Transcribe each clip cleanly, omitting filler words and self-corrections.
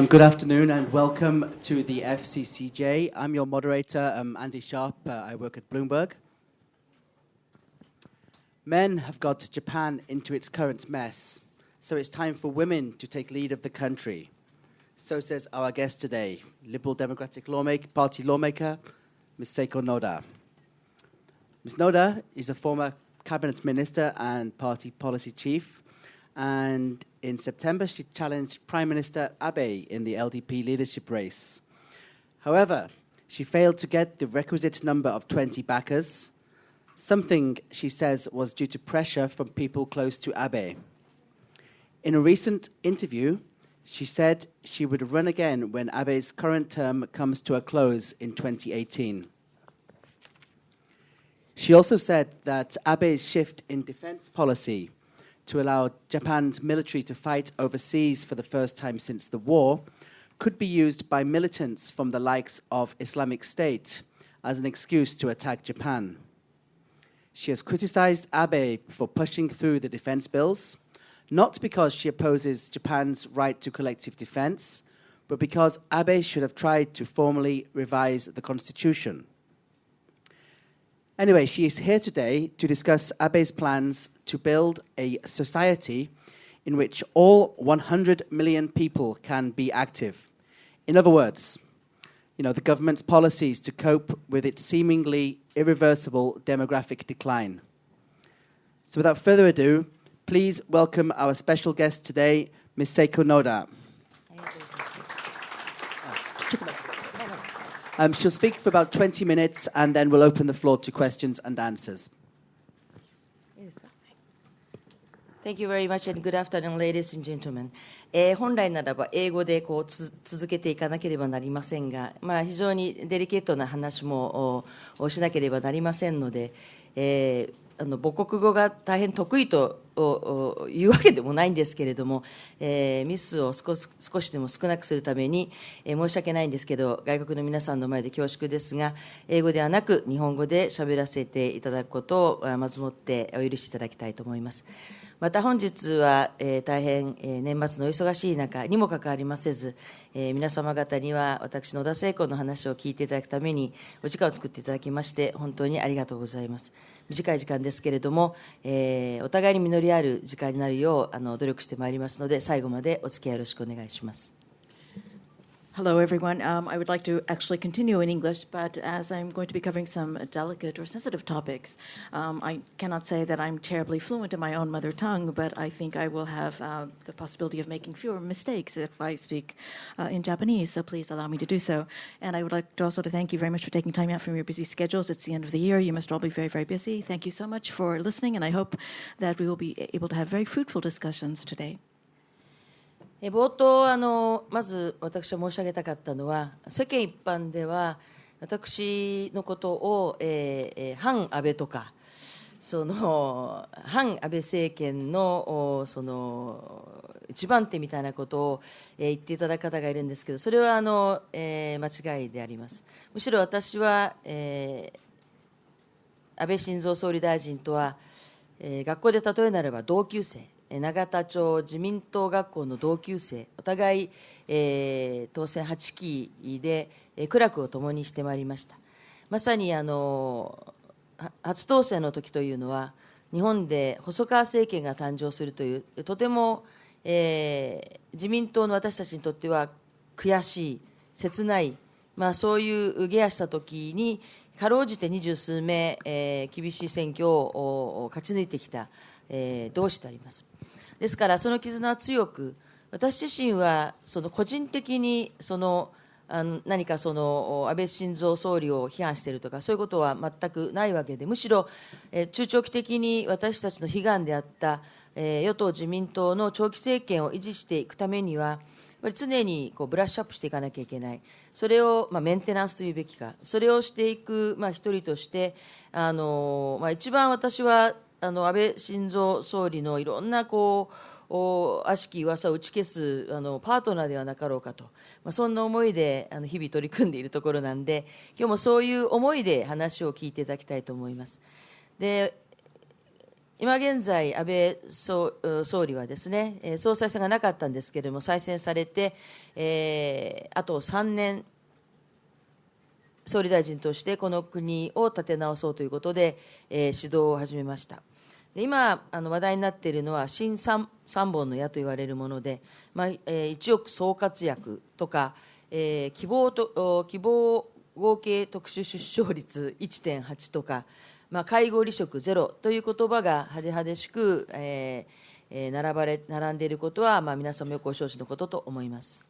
Good afternoon and welcome to the FCCJ. I'm your moderator, Andy Sharp. I work at Bloomberg. Men have got Japan into its current mess, so it's time for women to take lead of the country. So says our guest today, Liberal Democratic Party lawmaker, Ms. Seiko Noda. Ms. Noda is a former cabinet minister and party policy chief, and in September, she challenged Prime Minister Abe in the LDP leadership race. However, she failed to get the requisite number of 20 backers, something she says was due to pressure from people close to Abe. In a recent interview, she said she would run again when Abe's current term comes to a close in 2018. She also said that Abe's shift in defense policy to allow Japan's military to fight overseas for the first time since the war could be used by militants from the likes of Islamic State as an excuse to attack Japan. She has criticized Abe for pushing through the defense bills, not because she opposes Japan's right to collective defense, but because Abe should have tried to formally revise the constitution. Anyway, she is here today to discuss Abe's plans to build a society in which all 100 million people can be active. In other words, the government's policies to cope with its seemingly irreversible demographic decline. So without further ado, please welcome our special guest today, Ms. Seiko Noda. She'll speak for about 20 minutes, and then we'll open the floor to questions and answers. Thank you very much, and good afternoon, ladies and gentlemen. 本来ならば英語で続けていかなければなりませんが、非常にデリケートな話もしなければなりませんので、母国語が大変得意というわけでもないんですけれども、ミスを少しでも少なくするために、申し訳ないんですけど、外国の皆さんの前で恐縮ですが、英語ではなく日本語で喋らせていただくことをまずもってお許しいただきたいと思います。また本日は、大変、年末のお忙しい中にもかかわりませず、皆様方には私の野田聖子の話を聞いていただくためにお時間を作っていただきまして本当にありがとうございます。短い時間ですけれども、お互いに実りある時間になるよう努力してまいりますので、最後までお付き合いよろしくお願いします。Hello, everyone. I would like to actually continue in English, but as I'm going to be covering some delicate or sensitive topics, I cannot say that I'm terribly fluent in my own mother tongue, but I think I will have the possibility of making fewer mistakes if I speak in Japanese, so please allow me to do so. And I would like to also thank you very much for taking time out from your busy schedules. It's the end of the year. You must all be very, very busy. Thank you so much for listening, and I hope that we will be able to have very fruitful discussions today. 冒頭まず私は申し上げたかったのは、世間一般では私のことを、反安倍とか反安倍政権の一番手みたいなことを、言っていただく方がいるんですけど、それは間違いであります。むしろ私は、安倍晋三総理大臣とは、学校で例えなれば同級生、永田町自民党学校の同級生、お互い、当選8期で、苦楽を共にしてまいりました。まさに初当選の時というのは、日本で細川政権が誕生するという、とても、自民党の私たちにとっては悔しい、切ない、そういう下野した時に、かろうじて20数名、厳しい選挙を勝ち抜いてきた、同志であります。ですから、その絆は強く、私自身は個人的に何かその安倍晋三総理を批判しているとか、そういうことは全くないわけで、むしろ、中長期的に私たちの悲願であった、与党・自民党の長期政権を維持していくためには、やっぱり常にこうブラッシュアップしていかなきゃいけない、それを、メンテナンスというべきか、それをしていく、一人として、一番私は安倍晋三総理のいろんなこう悪しき噂を打ち消すパートナーではなかろうかと、そんな思いで日々取り組んでいるところなんで、今日もそういう思いで話を聞いていただきたいと思います。で、今現在、安倍総理はですね、総裁選がなかったんですけれども、再選されて、あと3年、総理大臣としてこの国を立て直そうということで、指導を始めました。で今、話題になっているのは、新三本の矢と言われるもので、一億総活躍とか、希望合計特殊出生率 1.8 とか、介護離職ゼロという言葉が派手派手しく、並んでいることは、皆さんもよくご承知のことと思います。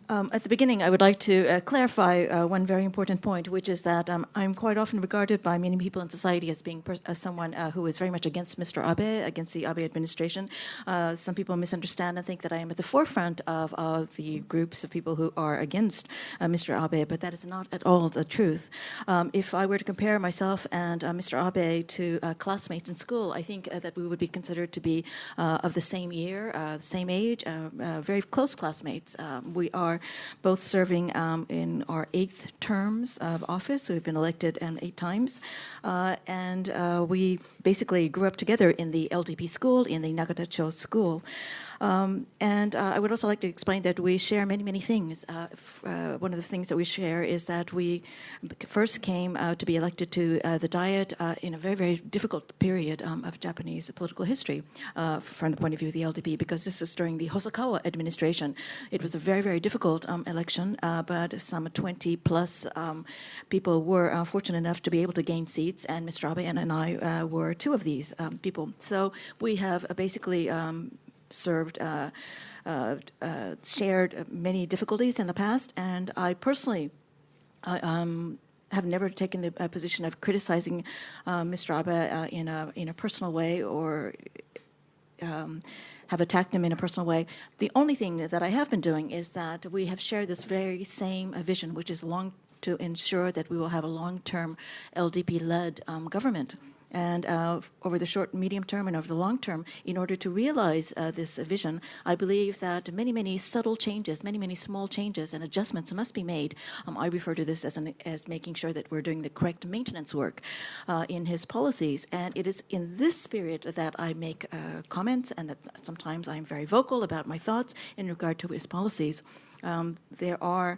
At the beginning, I would like to clarify one very important point, which is that I'm quite often regarded by many people in society as being someone who is very much against Mr. Abe, against the Abe administration. Some people misunderstand and think that I am at the forefront of the groups of people who are against Mr. Abe, but that is not at all the truth. If I were to compare myself and Mr. Abe to classmates in school, I think that we would be considered to be of the same year, same age, very close classmates. We are both serving in our 8th terms of office. So we've been elected 8 times. And we basically grew up together in the LDP school, in the Nagatacho school. And I would also like to explain that we share many, many things. One of the things that we share is that we first came to be elected to the Diet in a very, very difficult period of Japanese political history from the point of view of the LDP, because this is during the Hosokawa administration. It was a very, very difficult election, but some 20 plus people were fortunate enough to be able to gain seats, and Mr. Abe and I were 2 of these people. So we have basically served, shared many difficulties in the past, and I personally have never taken the position of criticizing Mr. Abe in a personal way or have attacked him in a personal way. The only thing that I have been doing is that we have shared this very same vision, which is to ensure that we will have a long-term LDP-led government. And over the short and medium term and over the long term, in order to realize this vision, I believe that many, many subtle changes, many, many small changes and adjustments must be made. I refer to this as making sure that we're doing the correct maintenance work in his policies. And it is in this spirit that I make comments, and that sometimes I'm very vocal about my thoughts in regard to his policies. There are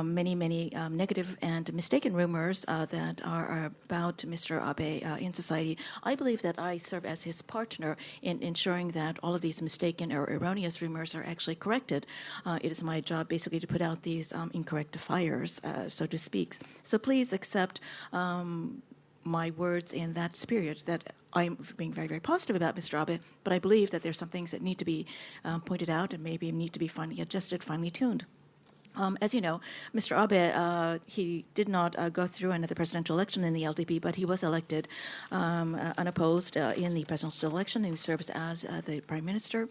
many, many negative and mistaken rumors that are about Mr. Abe in society. I believe that I serve as his partner in ensuring that all of these mistaken or erroneous rumors are actually corrected. It is my job basically to put out these incorrect fires, so to speak. So please accept my words in that spirit, that I'm being very, very positive about Mr. Abe, but I believe that there's some things that need to be pointed out and maybe need to be finely adjusted, finely tuned. As you know, Mr. Abe, he did not go through another presidential election in the LDP, but he was elected unopposed in the presidential election, and he serves as the prime minister.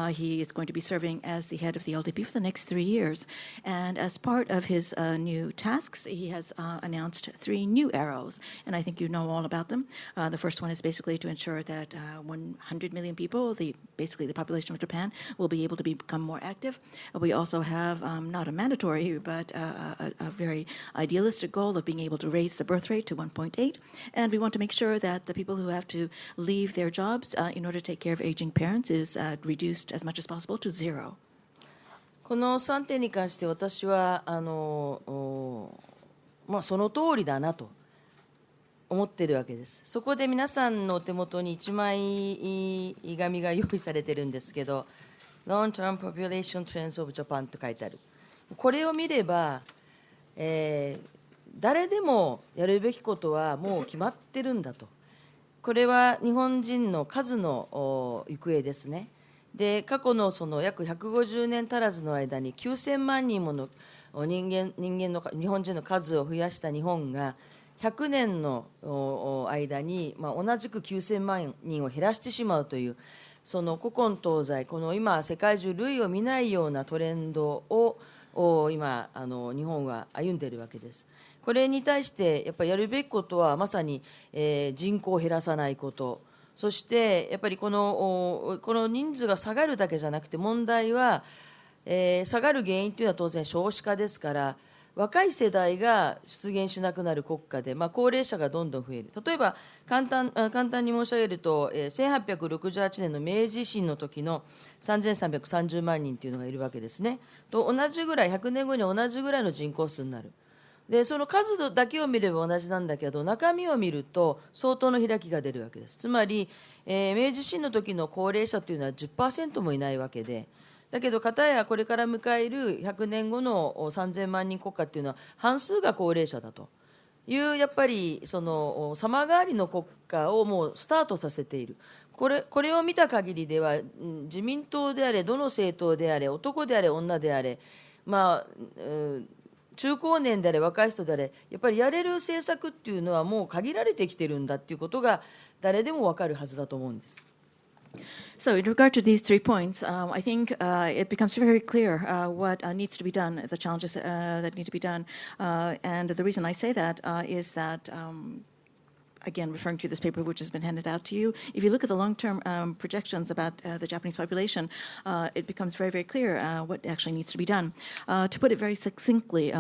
He is going to be serving as the head of the LDP for the next 3 years. And as part of his new tasks, he has announced 3 new arrows, and I think you know all about them. The first one is basically to ensure that 100 million people, basically the population of Japan, will be able to become more active. We also have not a mandatory, but a very idealistic goal of being able to raise the birth rate to 1.8. And we want to make sure that the people who have to leave their jobs in order to take care of aging parents is reduced as much as possible to 0. この3点に関して私はその通りだなと思っているわけです。そこで皆さんのお手元に1枚紙が用意されているんですけど、Long-term Population Trends of Japan と書いてある。これを見れば、誰でもやるべきことはもう決まってるんだと。これは日本人の数の行方ですね。で過去のその約150年足らずの間に9000万人もの日本人の数を増やした日本が100年の間に、同じく9000万人を減らしてしまうという、その古今東西、この今、世界中類を見ないようなトレンドを今日本は歩んでいるわけです。これに対してやっぱりやるべきことはまさに、人口を減らさないこと、そしてやっぱりこの人数が下がるだけじゃなくて、問題は、下がる原因というのは当然少子化ですから、若い世代が出現しなくなる国家で、高齢者がどんどん増える。例えば簡単に申し上げると、1868年の明治維新の時の3330万人というのがいるわけですね。と同じぐらい、100年後に同じぐらいの人口数になる。でその数だけを見れば同じなんだけど、中身を見ると相当の開きが出るわけです。つまり、明治維新の時の高齢者というのは 10% もいないわけで、だけど片やこれから迎える100年後の3000万人国家というのは半数が高齢者だという、やっぱりその様変わりの国家をもうスタートさせている。これを見た限りでは、自民党であれ、どの政党であれ、男であれ、女であれ、中高年であれ、若い人であれ、やっぱりやれる政策っていうのはもう限られてきてるんだっていうことが誰でも分かるはずだと思うんです。So, in regard to these 3 points, I think it becomes very clear what needs to be done, the challenges that need to be done. And the reason I say that is that, again, referring to this paper which has been handed out to you, if you look at the long-term projections about the Japanese population, it becomes very, very clear what actually needs to be done. To put it very succinctly,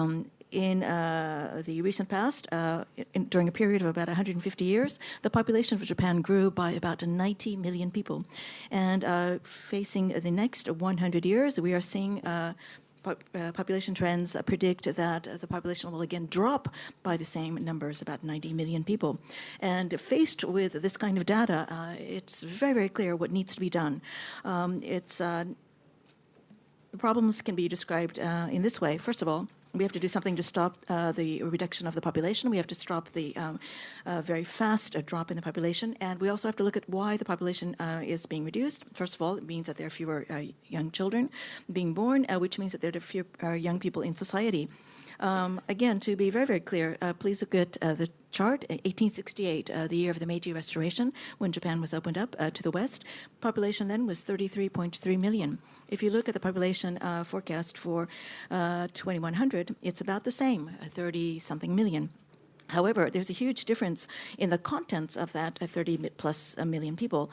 in the recent past, during a period of about 150 years, the population of Japan grew by about 90 million people. And facing the next 100 years, we are seeing population trends predict that the population will again drop by the same numbers, about 90 million people. And faced with this kind of data, it's very, very clear what needs to be done. The problems can be described in this way. First of all, we have to do something to stop the reduction of the population. We have to stop the very fast drop in the population. And we also have to look at why the population is being reduced. First of all, it means that there are fewer young children being born, which means that there are fewer young people in society. Again, to be very, very clear, please look at the chart, 1868, the year of the Meiji Restoration, when Japan was opened up to the West. Population then was 33.3 million. If you look at the population forecast for 2100, it's about the same, 30-something million. However, there's a huge difference in the contents of that 30-plus million people,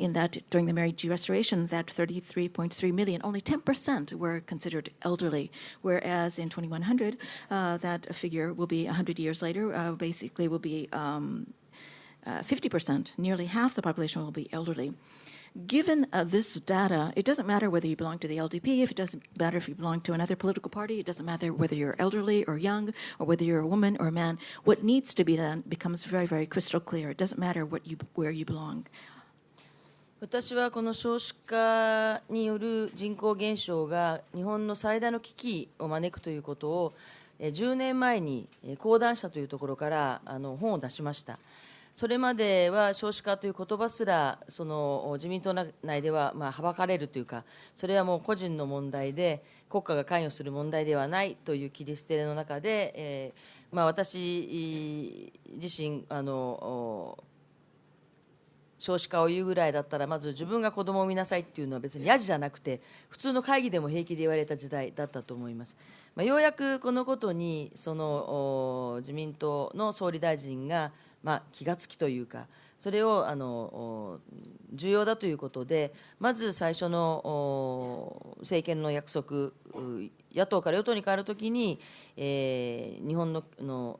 in that during the Meiji Restoration, that 33.3 million, only 10% were considered elderly, whereas in 2100, that figure will be 100 years later, basically will be 50%. Nearly half the population will be elderly. Given this data, it doesn't matter whether you belong to the LDP, it doesn't matter if you belong to another political party, it doesn't matter whether you're elderly or young, or whether you're a woman or a man. What needs to be done becomes very, very crystal clear. It doesn't matter where you belong. 私はこの少子化による人口減少が日本の最大の危機を招くということを10年前に講談社というところから本を出しました。それまでは少子化という言葉すらその自民党内でははばかれるというか、それはもう個人の問題で国家が関与する問題ではないという切り捨ての中で、私自身少子化を言うぐらいだったらまず自分が子供を産みなさいっていうのは別にヤジじゃなくて普通の会議でも平気で言われた時代だったと思います。ようやくこのことにその自民党の総理大臣が気がつきというか、それを重要だということで、まず最初の政権の約束、野党から与党に変わるときに、日本の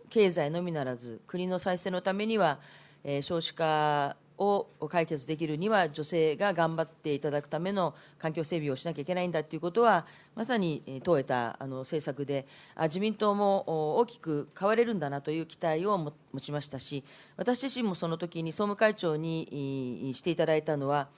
経済のみならず国の再生のためには、少子化を解決できるには女性が頑張っていただくための環境整備をしなきゃいけないんだということはまさに問えた政策で、自民党も大きく変われるんだなという期待を持ちましたし、私自身もその時に総務会長にしていただいたのは、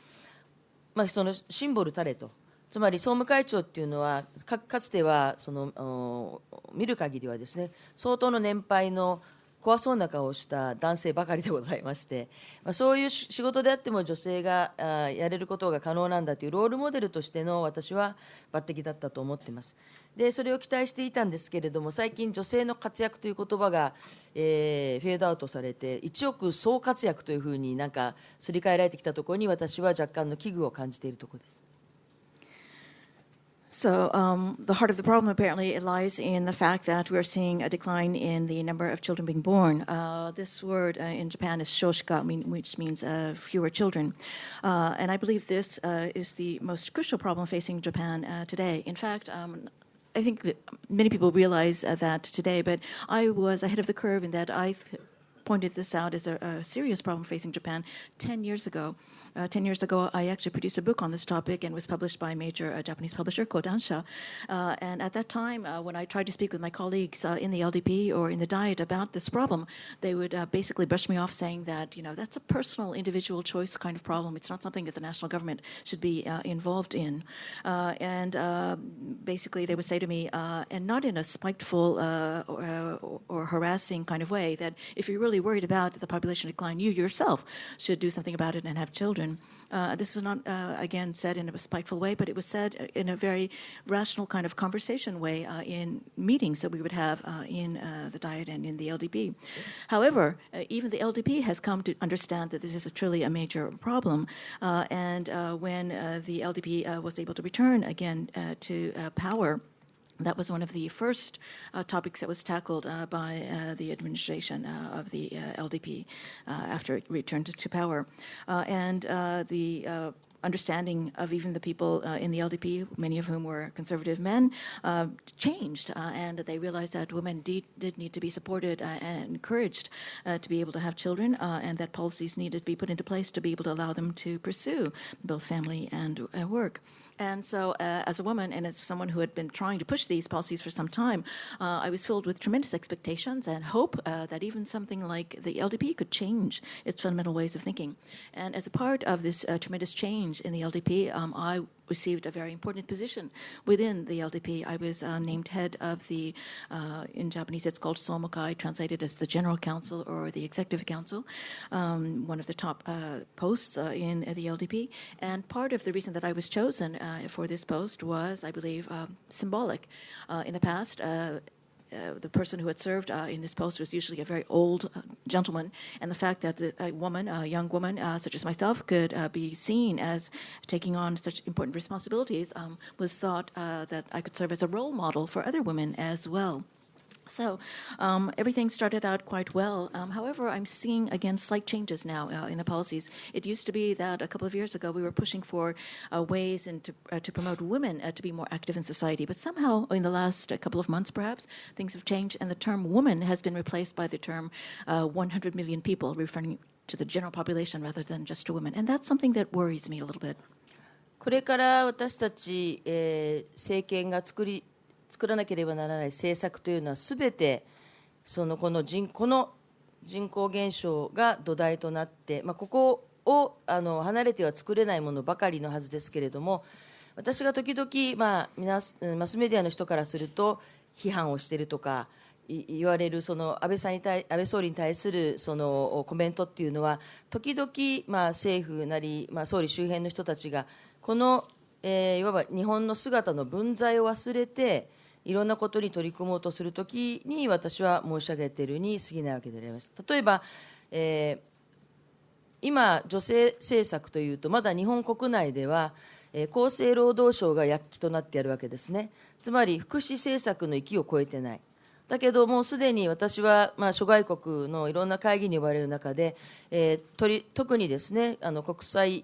そのシンボルたれと、つまり総務会長っていうのは かつてはその見る限りはですね、相当の年配の怖そうな顔をした男性ばかりでございまして、そういう仕事であっても女性がやれることが可能なんだというロールモデルとしての私は抜擢だったと思っています。でそれを期待していたんですけれども、最近女性の活躍という言葉が、フェードアウトされて、一億総活躍というふうになんかすり替えられてきたところに、私は若干の危惧を感じているところです。So the heart of the problem apparently lies in the fact that we're seeing a decline in the number of children being born. This word in Japan is shoshika, which means fewer children. And I believe this is the most crucial problem facing Japan today. In fact, I think many people realize that today, but I was ahead of the curve in that I pointed this out as a serious problem facing Japan 10 years ago. 10 years ago, I actually produced a book on this topic and was published by a major Japanese publisher, Kodansha. And at that time, when I tried to speak with my colleagues in the LDP or in the Diet about this problem, they would basically brush me off saying that, that's a personal, individual choice kind of problem. It's not something that the national government should be involved in. And basically, they would say to me, and not in a spiteful or harassing kind of way, that if you're really worried about the population decline, you yourself should do something about it and have children. This is not, again, said in a spiteful way, but it was said in a very rational kind of conversation way in meetings that we would have in the Diet and in the LDP. However, even the LDP has come to understand that this is truly a major problem. And when the LDP was able to return again to power, that was one of the first topics that was tackled by the administration of the LDP after it returned to power. And the understanding of even the people in the LDP, many of whom were conservative men, changed. And they realized that women did need to be supported and encouraged to be able to have children, and that policies needed to be put into place to be able to allow them to pursue both family and work. And so as a woman and as someone who had been trying to push these policies for some time, I was filled with tremendous expectations and hope that even something like the LDP could change its fundamental ways of thinking. And as a part of this tremendous change in the LDP, I received a very important position within the LDP. I was named head of the, in Japanese it's called Somokai, translated as the General Council or the Executive Council, one of the top posts in the LDP. And part of the reason that I was chosen for this post was, I believe, symbolic. In the past, the person who had served in this post was usually a very old gentleman, and the fact that a young woman such as myself could be seen as taking on such important responsibilities was thought that I could serve as a role model for other women as well. So everything started out quite well. However, I'm seeing, again, slight changes now in the policies. It used to be that a couple of years ago we were pushing for ways to promote women to be more active in society. But somehow in the last couple of months, perhaps, things have changed, and the term woman has been replaced by the term 100 million people, referring to the general population rather than just to women. And that's something that worries me a little bit. これから私たち、政権が作らなければならない政策というのは、すべてこの人口減少が土台となって、ここを離れては作れないものばかりのはずですけれども、私が時々、マスメディアの人からすると批判をしているとか言われる安倍総理に対するコメントっていうのは、時々、政府なり、総理周辺の人たちがこの、いわば日本の姿の分際を忘れていろんなことに取り組もうとするときに、私は申し上げているに過ぎないわけであります。例えば、今女性政策というと、まだ日本国内では、厚生労働省が躍起となってやるわけですね。つまり福祉政策の域を超えてない。だけどもうすでに私は、諸外国のいろんな会議に呼ばれる中で、特にですね、国際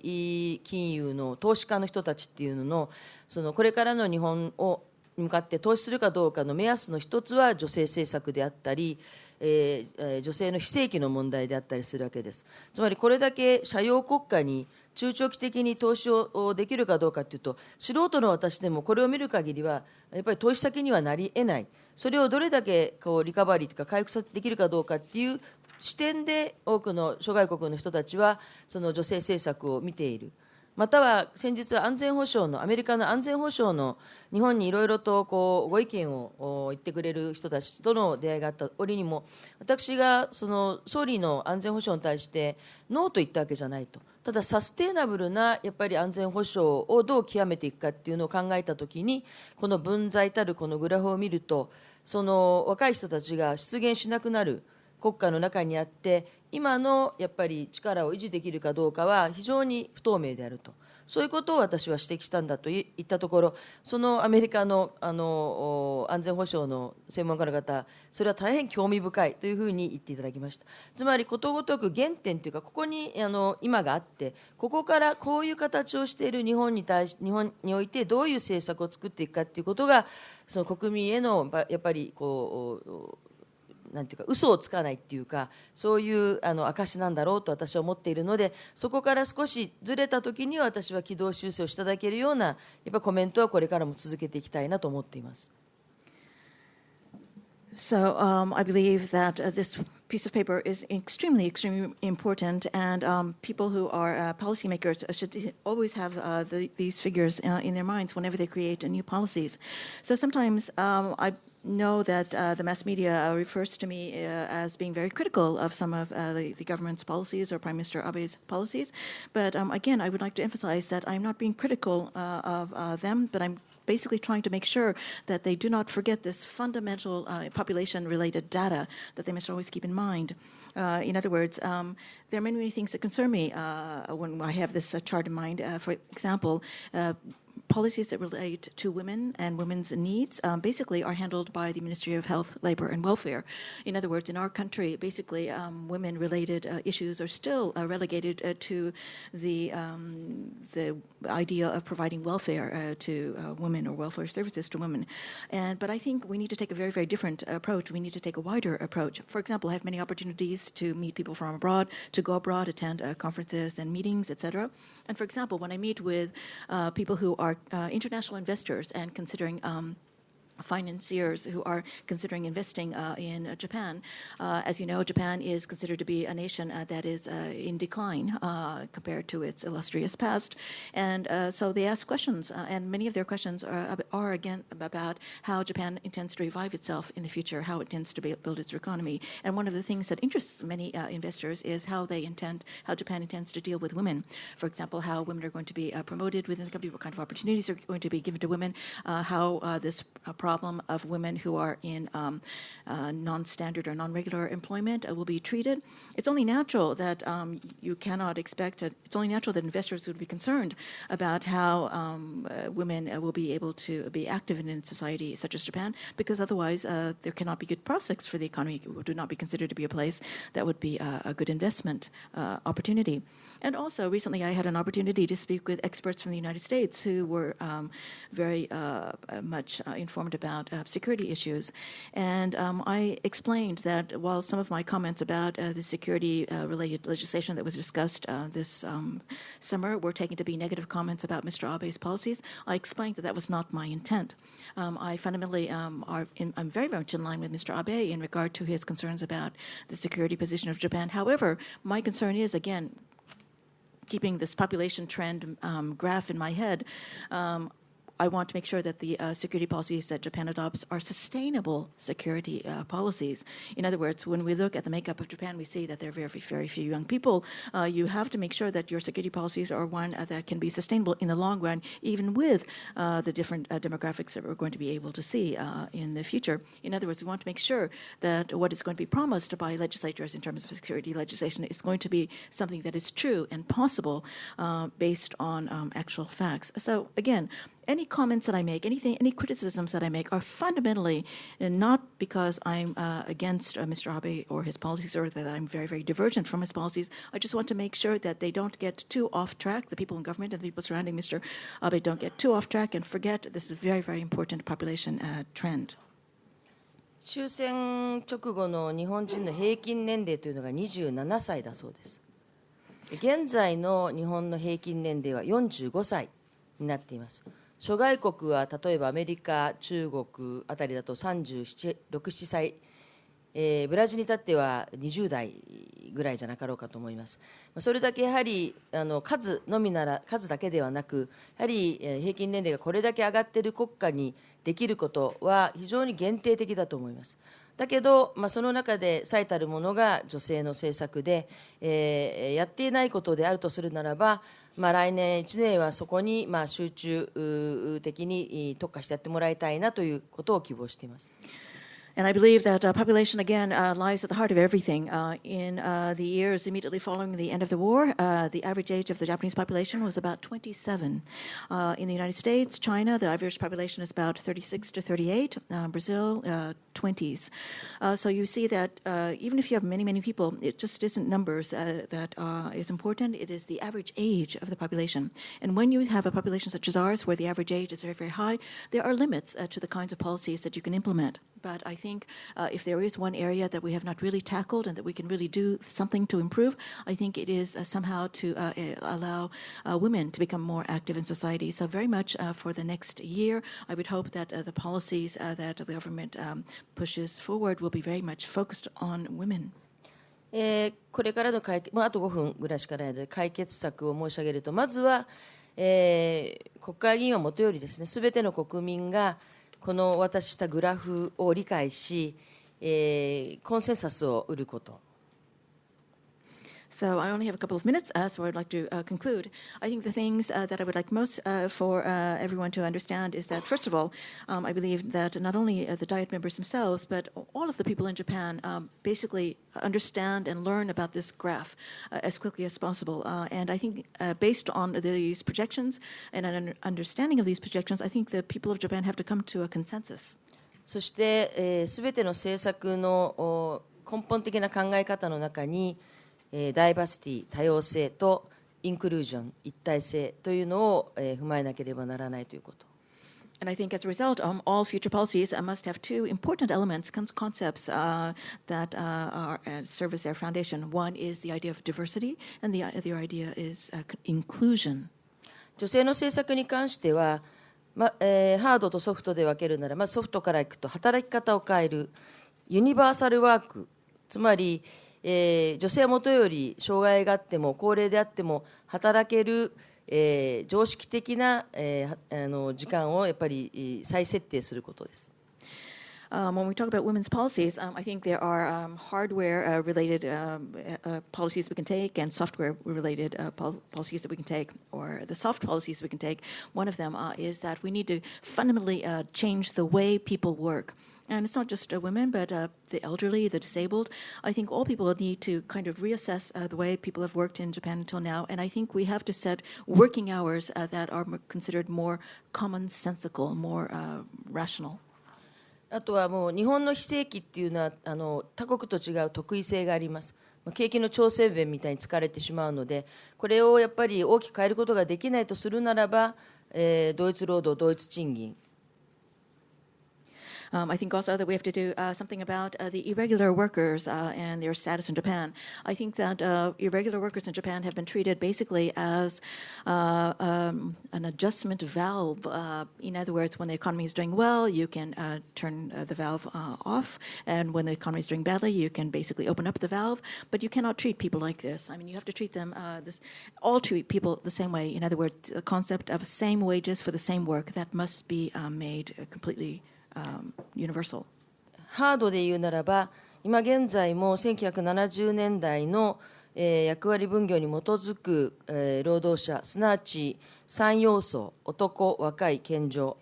金融の投資家の人たちっていうのの、これからの日本を向かって投資するかどうかの目安の一つは女性政策であったり、女性の非正規の問題であったりするわけです。つまりこれだけ社用国家に中長期的に投資をできるかどうかというと、素人の私でもこれを見る限りはやっぱり投資先にはなり得ない。それをどれだけリカバリーというか回復できるかどうかっていう視点で多くの諸外国の人たちはその女性政策を見ている。または先日安全保障のアメリカの安全保障の日本にいろいろとご意見を言ってくれる人たちとの出会いがあった折にも、私がその総理の安全保障に対してノーと言ったわけじゃないと。ただサステイナブルなやっぱり安全保障をどう極めていくかっていうのを考えたときに、この分際たるこのグラフを見ると、その若い人たちが出現しなくなる国家の中にあって、今のやっぱり力を維持できるかどうかは非常に不透明であると、そういうことを私は指摘したんだと言ったところ、そのアメリカの、安全保障の専門家の方、それは大変興味深いというふうに言っていただきました。つまりことごとく原点というか、ここに今があって、ここからこういう形をしている日本においてどういう政策を作っていくかということが、その国民へのやっぱりなんていうか嘘をつかないっていうか、そういう証なんだろうと私は思っているので、そこから少しずれたときには私は軌道修正をしていただけるようなやっぱコメントはこれからも続けていきたいなと思っています。So I believe that this piece of paper is extremely important, and people who are policymakers should always have these figures in their minds whenever they create new policies. So sometimes I know that the mass media refers to me as being very critical of some of the government's policies or Prime Minister Abe's policies. But again, I would like to emphasize that I'm not being critical of them, but I'm basically trying to make sure that they do not forget this fundamental population-related data that they must always keep in mind. In other words, there are many things that concern me when I have this chart in mind. For example, policies that relate to women and women's needs basically are handled by the Ministry of Health, Labor, and Welfare. In other words, in our country, basically women-related issues are still relegated to the idea of providing welfare to women or welfare services to women. But I think we need to take a very, very different approach. We need to take a wider approach. For example, I have many opportunities to meet people from abroad, to go abroad, attend conferences and meetings, etc. And for example, when I meet with people who are international investors and considering financiers who are considering investing in Japan. As you know, Japan is considered to be a nation that is in decline compared to its illustrious past. And so they ask questions, and many of their questions are again about how Japan intends to revive itself in the future, how it intends to build its economy. And one of the things that interests many investors is how Japan intends to deal with women. For example, how women are going to be promoted within the company, what kind of opportunities are going to be given to women, how this problem of women who are in non-standard or non-regular employment will be treated. It's only natural that it's only natural that investors would be concerned about how women will be able to be active in a society such as Japan, because otherwise there cannot be good prospects for the economy. It would not be considered to be a place that would be a good investment opportunity. And also, recently I had an opportunity to speak with experts from the United States who were very much informed about security issues. And I explained that while some of my comments about the security-related legislation that was discussed this summer were taken to be negative comments about Mr. Abe's policies, I explained that that was not my intent. I fundamentally I'm very much in line with Mr. Abe in regard to his concerns about the security position of Japan. However, my concern is, again, keeping this population trend graph in my head, I want to make sure that the security policies that Japan adopts are sustainable security policies. In other words, when we look at the makeup of Japan, we see that there are very, very few young people. You have to make sure that your security policies are one that can be sustainable in the long run, even with the different demographics that we're going to be able to see in the future. In other words, we want to make sure that what is going to be promised by legislators in terms of security legislation is going to be something that is true and possible based on actual facts. So again, any comments that I make, any criticisms that I make are fundamentally not because I'm against Mr. Abe or his policies, or that I'm very, very divergent from his policies. I just want to make sure that they don't get too off track, the people in government and the people surrounding Mr. Abe don't get too off track and forget this is a very, very important population trend. 終戦直後の日本人の平均年齢というのが27歳だそうです。現在の日本の平均年齢は45歳になっています。諸外国は例えばアメリカ、中国あたりだと37、6、7歳、ブラジルに至っては20代ぐらいじゃなかろうかと思います。それだけやはり数のみなら数だけではなく、やはり平均年齢がこれだけ上がっている国家にできることは非常に限定的だと思います。だけど、その中で最たるものが女性の政策で、やっていないことであるとするならば、来年1年はそこに集中的に特化してやってもらいたいなということを希望しています。And I believe that population, again, lies at the heart of everything. In the years immediately following the end of the war, the average age of the Japanese population was about 27. In the United States, China, the average population is about 36 to 38. Brazil, 20s. So you see that even if you have many, many people, it just isn't numbers that is important. It is the average age of the population. And when you have a population such as ours, where the average age is very, very high, there are limits to the kinds of policies that you can implement. But I think if there is one area that we have not really tackled and that we can really do something to improve, I think it is somehow to allow women to become more active in society. So very much for the next year, I would hope that the policies that the government pushes forward will be very much focused on women. これからのあと5分ぐらいしかないので解決策を申し上げると、まずは、国会議員はもとよりですね、すべての国民がこのお渡ししたグラフを理解し、コンセンサスを得ること。So I only have a couple of minutes, so I'd like to conclude. I think the things that I would like most for everyone to understand is that, first of all, I believe that not only the Diet members themselves, but all of the people in Japan basically understand and learn about this graph as quickly as possible. And I think based on these projections and an understanding of these projections, I think the people of Japan have to come to a consensus. そして、すべての政策の根本的な考え方の中に、ダイバーシティ、多様性とインクルージョン、一体性というのを踏まえなければならないということ。And I think as a result, all future policies must have two important elements, concepts that serve as their foundation. One is the idea of diversity, and the other idea is inclusion. 女性の政策に関しては、ハードとソフトで分けるなら、ソフトからいくと働き方を変える、ユニバーサルワーク、つまり、女性はもとより障害があっても高齢であっても働ける、常識的な、時間をやっぱり再設定することです。When we talk about women's policies, I think there are hardware-related policies we can take and software-related policies that we can take, or the soft policies we can take. One of them is that we need to fundamentally change the way people work. And it's not just women, but the elderly, the disabled. I think all people need to kind of reassess the way people have worked in Japan until now. And I think we have to set working hours that are considered more commonsensical, more rational. あとはもう日本の非正規っていうのは他国と違う特異性があります。景気の調整弁みたいに疲れてしまうので、これをやっぱり大きく変えることができないとするならば、同一労働、同一賃金。I think also that we have to do something about the irregular workers and their status in Japan. I think that irregular workers in Japan have been treated basically as an adjustment valve. In other words, when the economy is doing well, you can turn the valve off. And when the economy is doing badly, you can basically open up the valve. But you cannot treat people like this. I mean, you have to treat them, all treat people the same way. In other words, the concept of same wages for the same work, that must be made completely universal. ハードで言うならば、今現在も1970年代の、役割分業に基づく、労働者、すなわち3要素、男、若い、健常、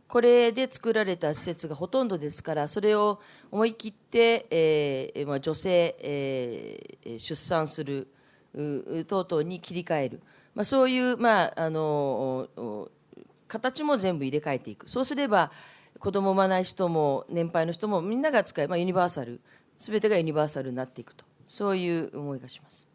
これで作られた施設がほとんどですから、それを思い切って、女性、出産する等々に切り替える、そういう、形も全部入れ替えていく。そうすれば子供を産まない人も年配の人もみんなが使えばユニバーサル、すべてがユニバーサルになっていくと、そういう思いがします。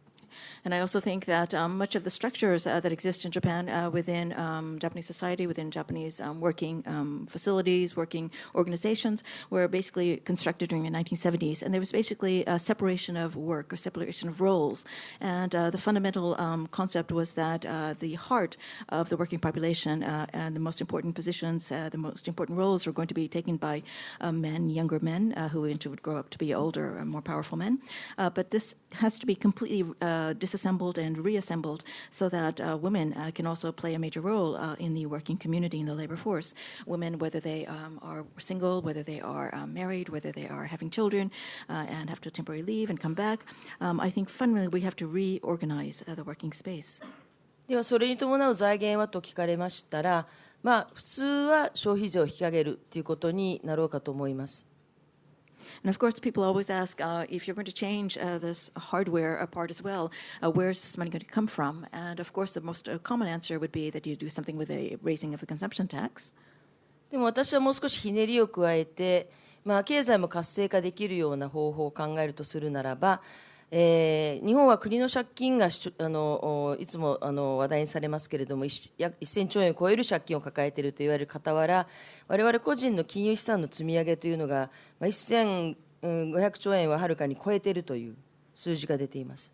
And I also think that much of the structures that exist in Japan within Japanese society, within Japanese working facilities, working organizations, were basically constructed during the 1970s. And there was basically a separation of work, or separation of roles. And the fundamental concept was that the heart of the working population and the most important positions, the most important roles were going to be taken by men, younger men, who eventually would grow up to be older, more powerful men. But this has to be completely disassembled and reassembled so that women can also play a major role in the working community, in the labor force. Women, whether they are single, whether they are married, whether they are having children and have to temporarily leave and come back, I think fundamentally we have to reorganize the working space. ではそれに伴う財源はと聞かれましたら、普通は消費税を引き上げるということになろうかと思います。And of course, people always ask if you're going to change this hardware part as well, where's this money going to come from? And of course, the most common answer would be that you do something with a raising of the consumption tax. でも私はもう少しひねりを加えて、経済も活性化できるような方法を考えるとするならば、日本は国の借金がいつも話題にされますけれども、約1000兆円を超える借金を抱えていると言われる傍ら、我々個人の金融資産の積み上げというのが、1500兆円ははるかに超えているという数字が出ています。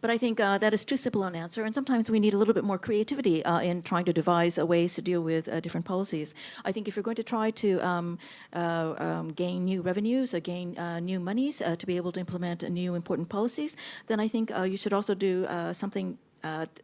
But I think that is too simple an answer, and sometimes we need a little bit more creativity in trying to devise ways to deal with different policies. I think if you're going to try to gain new revenues or gain new monies to be able to implement new important policies, then I think you should also do something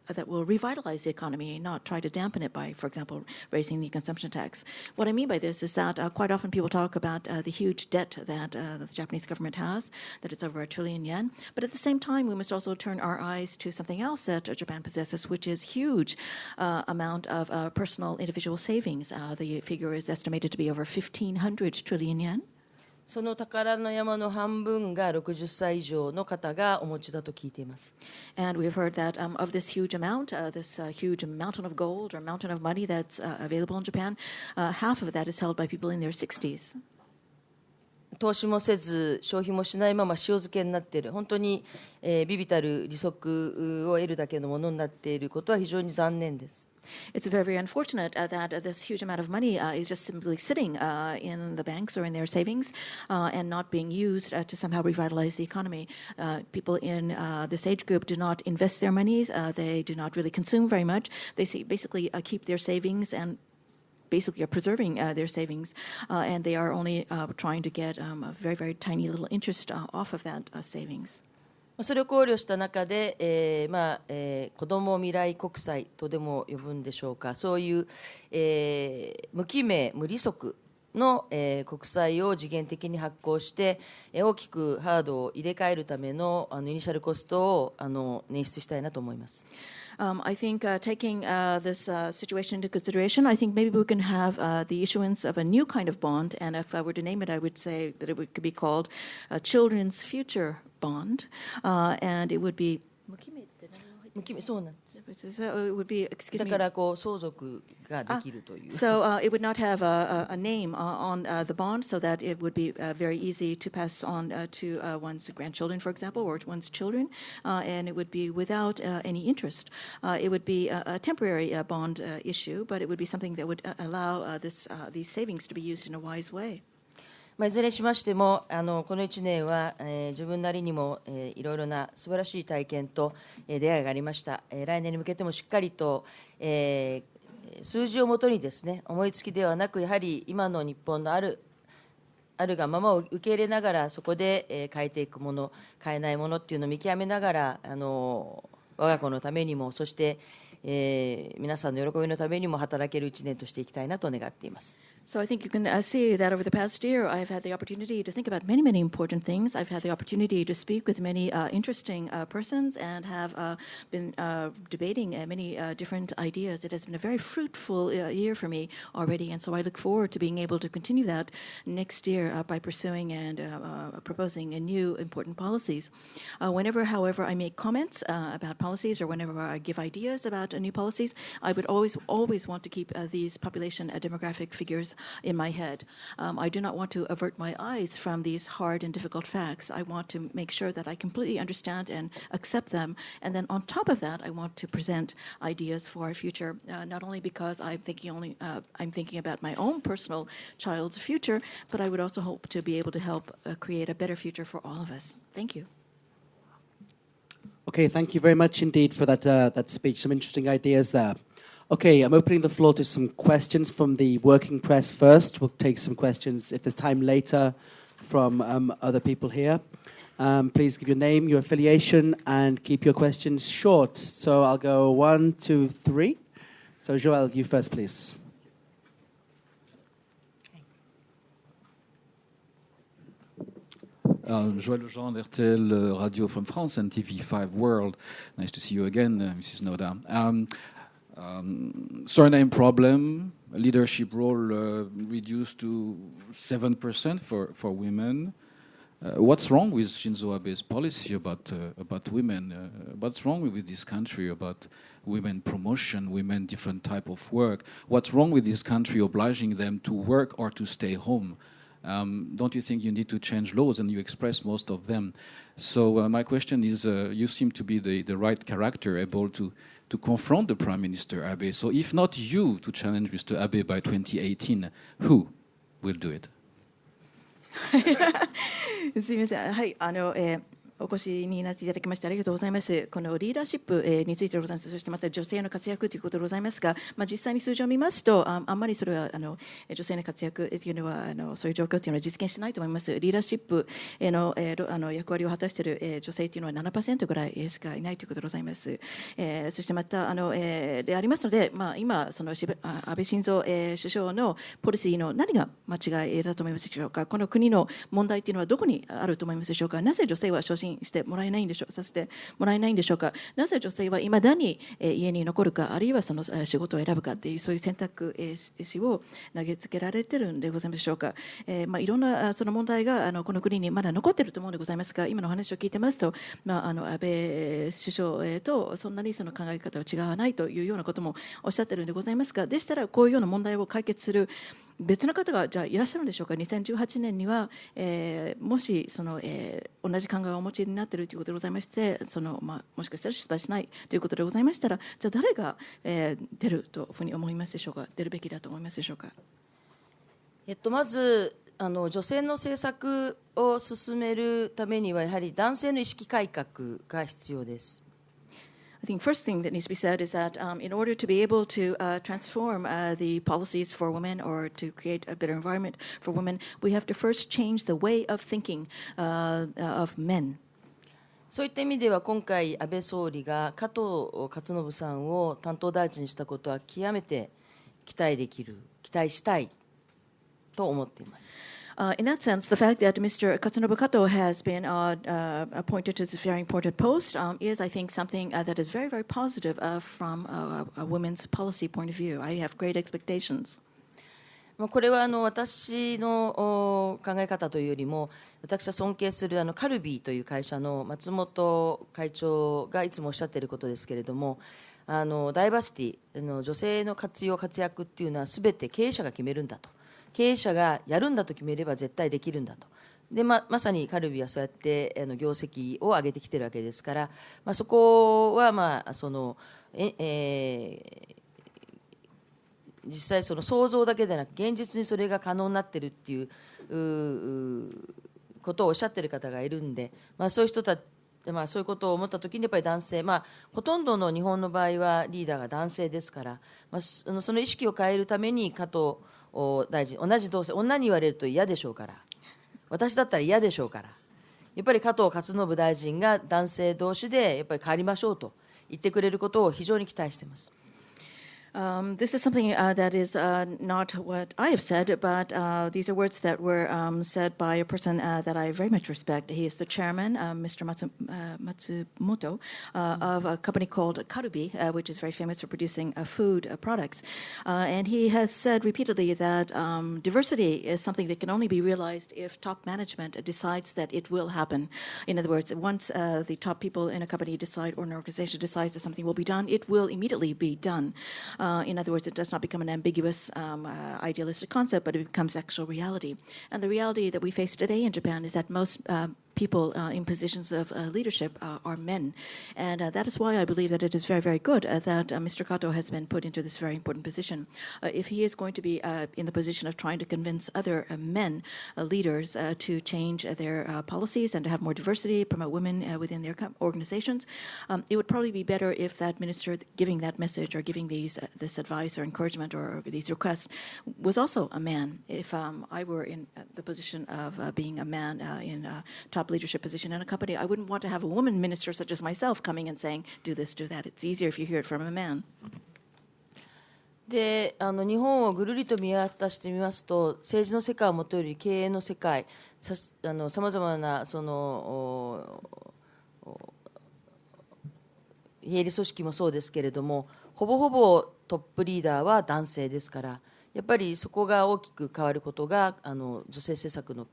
that will revitalize the economy, not try to dampen it by, for example, raising the consumption tax. What I mean by this is that quite often people talk about the huge debt that the Japanese government has, that it's over 1 trillion yen. But at the same time, we must also turn our eyes to something else that Japan possesses, which is huge amount of personal individual savings. The figure is estimated to be over 1,500 trillion yen. その宝の山の半分が60歳以上の方がお持ちだと聞いています。And we've heard that of this huge amount, this huge mountain of gold or mountain of money that's available in Japan, half of that is held by people in their 60s. 投資もせず消費もしないまま塩漬けになっている、本当に微々たる利息を得るだけのものになっていることは非常に残念です。It's very, very unfortunate that this huge amount of money is just simply sitting in the banks or in their savings and not being used to somehow revitalize the economy. People in this age group do not invest their monies. They do not really consume very much. They basically keep their savings and basically are preserving their savings, and they are only trying to get a very, very tiny little interest off of that savings. それを考慮した中で、子ども未来国債とでも呼ぶんでしょうか、そういう、無記名無利息の、国債を時限的に発行して、大きくハードを入れ替えるためのイニシャルコストを捻出したいなと思います。I think taking this situation into consideration, I think maybe we can have the issuance of a new kind of bond, and if I were to name it, I would say that it could be called a Children's Future Bond, and it would be... そうなんです。So it would be, excuse だ me. からこう相続ができるという。So it would not have a name on the bond, so that it would be very easy to pass on to one's grandchildren, for example, or one's children, and it would be without any interest. It would be a temporary bond issue, but it would be something that would allow these savings to be used in a wise way. いずれにしましてもこの1年は、自分なりにも、いろいろな素晴らしい体験と、出会いがありました。来年に向けてもしっかりと、数字をもとにですね、思いつきではなく、やはり今の日本のあるがままを受け入れながら、そこで、変えていくもの、変えないものっていうのを見極めながら、我が子のためにも、そして、皆さんの喜びのためにも働ける1年としていきたいなと願っています。So I think you can see that over the past year, I've had the opportunity to think about many, many important things. I've had the opportunity to speak with many interesting persons and have been debating many different ideas. It has been a very fruitful year for me already, and so I look forward to being able to continue that next year by pursuing and proposing new important policies. Whenever, however, I make comments about policies or whenever I give ideas about new policies, I would always want to keep these population demographic figures pictures in my head. I do not want to avert my eyes from these hard and difficult facts. I want to make sure that I completely understand and accept them. And then on top of that, I want to present ideas for our future, not only because I'm thinking about my own personal child's future, but I would also hope to be able to help create a better future for all of us. Thank you. Okay, thank you very much indeed for that speech. Some interesting ideas there. Okay, I'm opening the floor to some questions from the working press first. We'll take some questions, if there's time later, from other people here. Please give your name, your affiliation, and keep your questions short. So I'll go 1, 2, 3. So Joël, you first, please. Joël Lejean, RTL Radio from France and TV5 World. Nice to see you again, Mrs. Noda. Surname problem, leadership role reduced to 7% for women. What's wrong with Shinzo Abe's policy about women? What's wrong with this country about women promotion, women different type of work? What's wrong with this country obliging them to work or to stay home? Don't you think you need to change laws? And you express most of them. So my question is, you seem to be the right character, able to confront the Prime Minister Abe. So if not you to challenge Mr. Abe by 2018, who will do it? すみません。はい、お越しになっていただきましてありがとうございます。このリーダーシップについてでございます。そしてまた女性の活躍ということでございますが、実際に数字を見ますと、あんまりそれは女性の活躍というのはそういう状況というのは実現してないと思います。リーダーシップの役割を果たしている女性というのは 7% ぐらいしかいないということでございます。そしてまたでありますので、今その安倍晋三首相のポリシーの何が間違いだと思いますでしょうか。この国の問題というのはどこにあると思いますでしょうか。なぜ女性は昇進してもらえないんでしょう、させてもらえないんでしょうか。なぜ女性はいまだに家に残るか、あるいはその仕事を選ぶかっていうそういう選択肢を投げつけられてるんでございますでしょうか。いろんなその問題がこの国にまだ残っていると思うんでございますが、今の話を聞いてますと、安倍首相とそんなにその考え方は違わないというようなこともおっしゃってるんでございますが、でしたらこういうような問題を解決する別の方がじゃあいらっしゃるんでしょうか。2018年には、もしその、同じ考えをお持ちになっているということでございまして、もしかしたら出馬しないということでございましたら、じゃあ誰が、出るというふうに思いますでしょうか。出るべきだと思いますでしょうか。まず女性の政策を進めるためにはやはり男性の意識改革が必要です。I think first thing that needs to be said is that in order to be able to transform the policies for women or to create a better environment for women, we have to first change the way of thinking of men. そういった意味では今回安倍総理が加藤勝信さんを担当大臣にしたことは極めて期待したいと思っています。In that sense, the fact that Mr. Katsunobu Kato has been appointed to this very important post is, I think, something that is very, very positive from a women's policy point of view. I have great expectations. これは私の考え方というよりも、私は尊敬するカルビーという会社の松本会長がいつもおっしゃっていることですけれども、ダイバーシティ、女性の活躍っていうのはすべて経営者が決めるんだと。経営者がやるんだと決めれば絶対できるんだと。でまさにカルビーはそうやって業績を上げてきているわけですから、そこは実際その想像だけでなく現実にそれが可能になっているっていうことをおっしゃっている方がいるんで、そういう人たちそういうことを思ったときにやっぱり男性、ほとんどの日本の場合はリーダーが男性ですから、その意識を変えるために加藤大臣、同じ同性、女に言われると嫌でしょうから、私だったら嫌でしょうから、やっぱり加藤勝信大臣が男性同士でやっぱり変わりましょうと言ってくれることを非常に期待しています。This is something that is not what I have said, but these are words that were said by a person that I very much respect. He is the chairman, Mr. Matsumoto, of a company called Karubi, which is very famous for producing food products. And he has said repeatedly that diversity is something that can only be realized if top management decides that it will happen. In other words, once the top people in a company decide or an organization decides that something will be done, it will immediately be done. In other words, it does not become an ambiguous, idealistic concept, but it becomes actual reality. And the reality that we face today in Japan is that most people in positions of leadership are men. And that is why I believe that it is very, very good that Mr. Kato has been put into this very important position. If he is going to be in the position of trying to convince other men, leaders, to change their policies and to have more diversity, promote women within their organizations, it would probably be better if that minister giving that message or giving this advice or encouragement or these requests was also a man. If I were in the position of being a man in top leadership position in a company, I wouldn't want to have a woman minister such as myself coming and saying, do this, do that. It's easier if you hear it from a man. で日本をぐるりと見渡してみますと、政治の世界をもとより経営の世界、さまざまなその非営利組織もそうですけれども、ほぼほぼトップリーダーは男性ですから、やっぱりそこが大きく変わることが女性政策の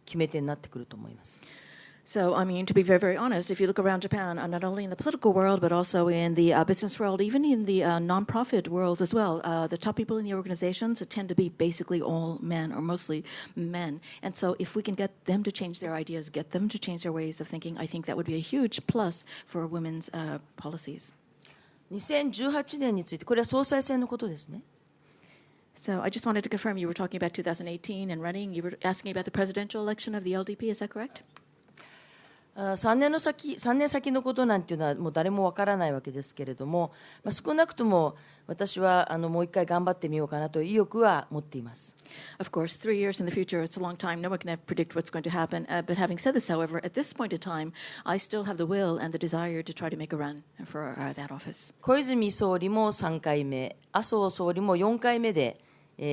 決め手になってくると思います。So, I mean, to be very, very honest, if you look around Japan, not only in the political world, but also in the business world, even in the nonprofit world as well, the top people in the organizations tend to be basically all men or mostly men. And so if we can get them to change their ideas, get them to change their ways of thinking, I think that would be a huge plus for women's policies. 2018年について、これは総裁選のことですね。So I just wanted to confirm you were talking about 2018 and running. You were asking about the presidential election of the LDP, is that correct? 3年先のことなんていうのはもう誰もわからないわけですけれども、少なくとも私はもう一回頑張ってみようかなという意欲は持っています。Of course, 3 years in the future, it's a long time. No one can predict what's going to happen. But having said this, however, at this point in time, I still have the will and the desire to try to make a run for that office. 小泉総理も3回目、麻生総理も4回目で、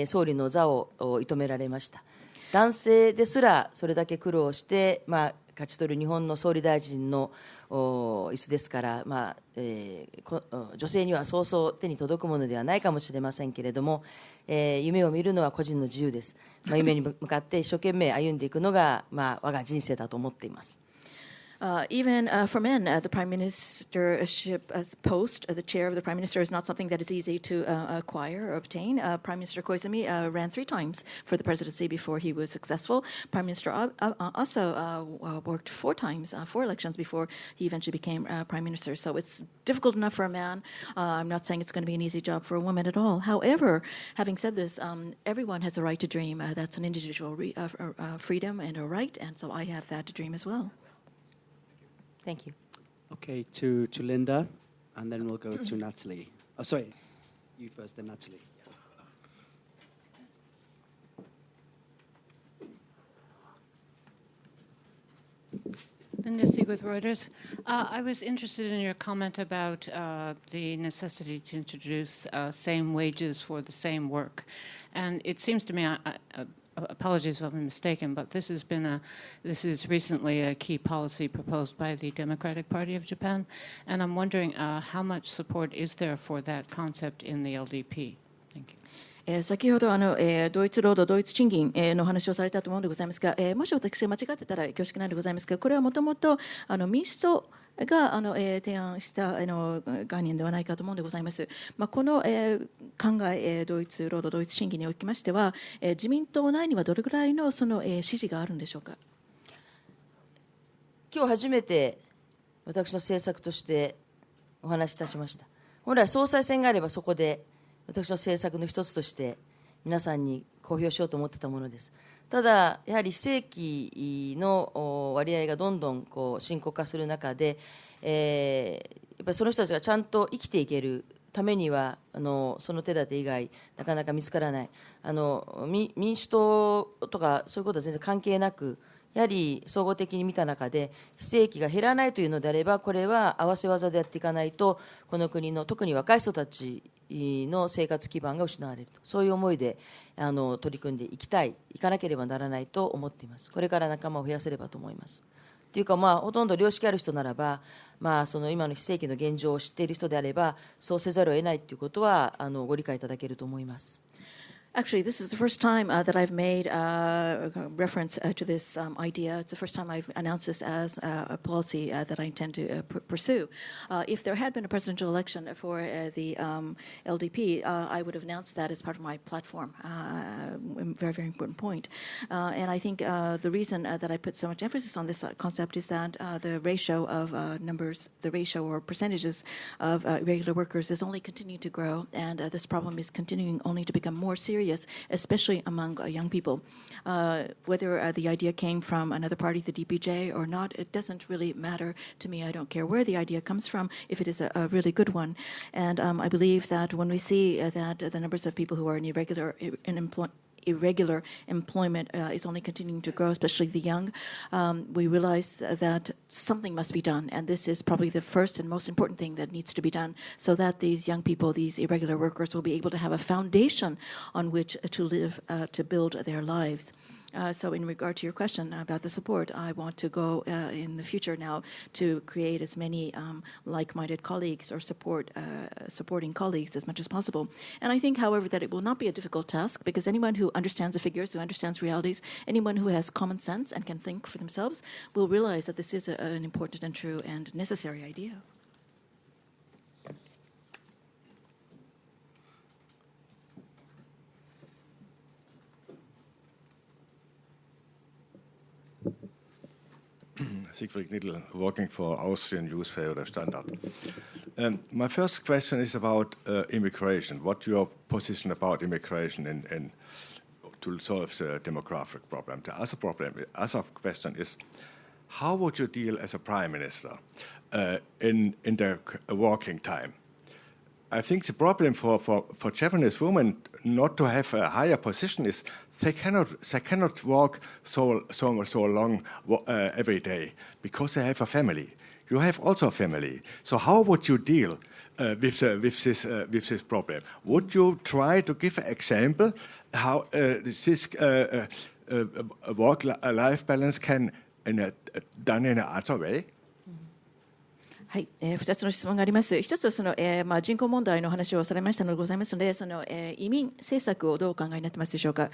総理の座を射止められました。男性ですらそれだけ苦労して、勝ち取る日本の総理大臣の椅子ですから、女性にはそうそう手に届くものではないかもしれませんけれども、夢を見るのは個人の自由です。夢に向かって一生懸命歩んでいくのが、我が人生だと思っています。Even for men, the prime ministership post, the chair of the prime minister, is not something that is easy to acquire or obtain. Prime Minister Koizumi ran 3 times for the presidency before he was successful. Prime Minister also worked 4 times, 4 elections before he eventually became prime minister. So it's difficult enough for a man. I'm not saying it's going to be an easy job for a woman at all. However, having said this, everyone has a right to dream. That's an individual freedom and a right, and so I have that dream as well. Thank you. Okay, to Linda, and then we'll go to Natalie. Oh, sorry, you first, then Natalie. Linda Sieg with Reuters. I was interested in your comment about the necessity to introduce same wages for the same work. And it seems to me, apologies if I'm mistaken, but this is recently a key policy proposed by the Democratic Party of Japan, and I'm wondering how much support is there for that concept in the LDP? Thank you. 先ほどドイツ労働同一賃金の話をされたと思うのでございますが、もし私が間違ってたら恐縮なんでございますが、これはもともと民主党が提案した概念ではないかと思うんでございます。この考え、ドイツ労働同一賃金におきましては、自民党内にはどれぐらいのその支持があるんでしょうか。今日初めて私の政策としてお話しいたしました。本来総裁選があればそこで私の政策の一つとして皆さんに公表しようと思っていたものです。ただやはり非正規の割合がどんどん深刻化する中で、やっぱりその人たちがちゃんと生きていけるためにはその手立て以外なかなか見つからない。民主党とかそういうことは全然関係なく、やはり総合的に見た中で非正規が減らないというのであれば、これは合わせ技でやっていかないとこの国の特に若い人たちの生活基盤が失われると、そういう思いで取り組んでいかなければならないと思っています。これから仲間を増やせればと思います。というか、ほとんど良識ある人ならば、その今の非正規の現状を知っている人であればそうせざるを得ないということはご理解いただけると思います。Actually, this is the first time that I've made reference to this idea. It's the first time I've announced this as a policy that I intend to pursue. If there had been a presidential election for the LDP, I would have announced that as part of my platform. Very, very important point. And I think the reason that I put so much emphasis on this concept is that the ratio of numbers, the ratio or percentages of irregular workers is only continuing to grow, and this problem is continuing only to become more serious, especially among young people. Whether the idea came from another party, the DPJ, or not, it doesn't really matter to me. I don't care where the idea comes from, if it is a really good one. And I believe that when we see that the numbers of people who are in irregular employment is only continuing to grow, especially the young, we realize that something must be done, and this is probably the first and most important thing that needs to be done, so that these young people, these irregular workers, will be able to have a foundation on which to live, to build their lives. So in regard to your question about the support, I want to go in the future now to create as many like-minded colleagues or supporting colleagues as much as possible. And I think, however, that it will not be a difficult task, because anyone who understands the figures, who understands realities, anyone who has common sense and can think for themselves will realize that this is an important and true and necessary idea. Siegfried Knittel, working for Austrian newspaper, The Standard. My first question is about immigration. What's your position about immigration to solve the demographic problem? The other question is, how would you deal as a prime minister in the working time? I think the problem for Japanese women not to have a higher position is they cannot work so long every day, because they have a family. You have also a family. So how would you deal with this problem? Would you try to give an example how this work-life balance can done in another way? はい、2つの質問があります。1つは人口問題の話をされましたのでございますので、移民政策をどうお考えになってますでしょうか。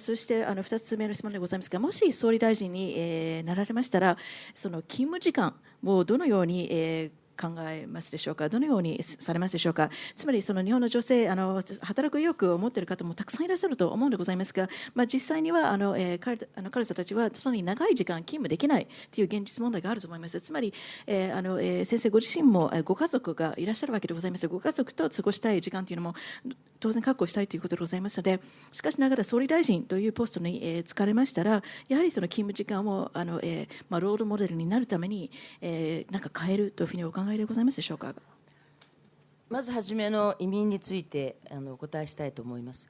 そして2つ目の質問でございますが、もし総理大臣に、なられましたら、勤務時間をどのように、考えますでしょうか。どのようにされますでしょうか。つまり日本の女性、働く意欲を持っている方もたくさんいらっしゃると思うのでございますが、実際には彼女たちはそんなに長い時間勤務できないという現実問題があると思います。つまり、先生ご自身もご家族がいらっしゃるわけでございます。ご家族と過ごしたい時間というのも当然確保したいということでございますので、しかしながら総理大臣というポストに就かれましたら、やはり勤務時間をロールモデルになるために何か変えるというふうにお考えでございますでしょうか。まずはじめの移民についてお答えしたいと思います。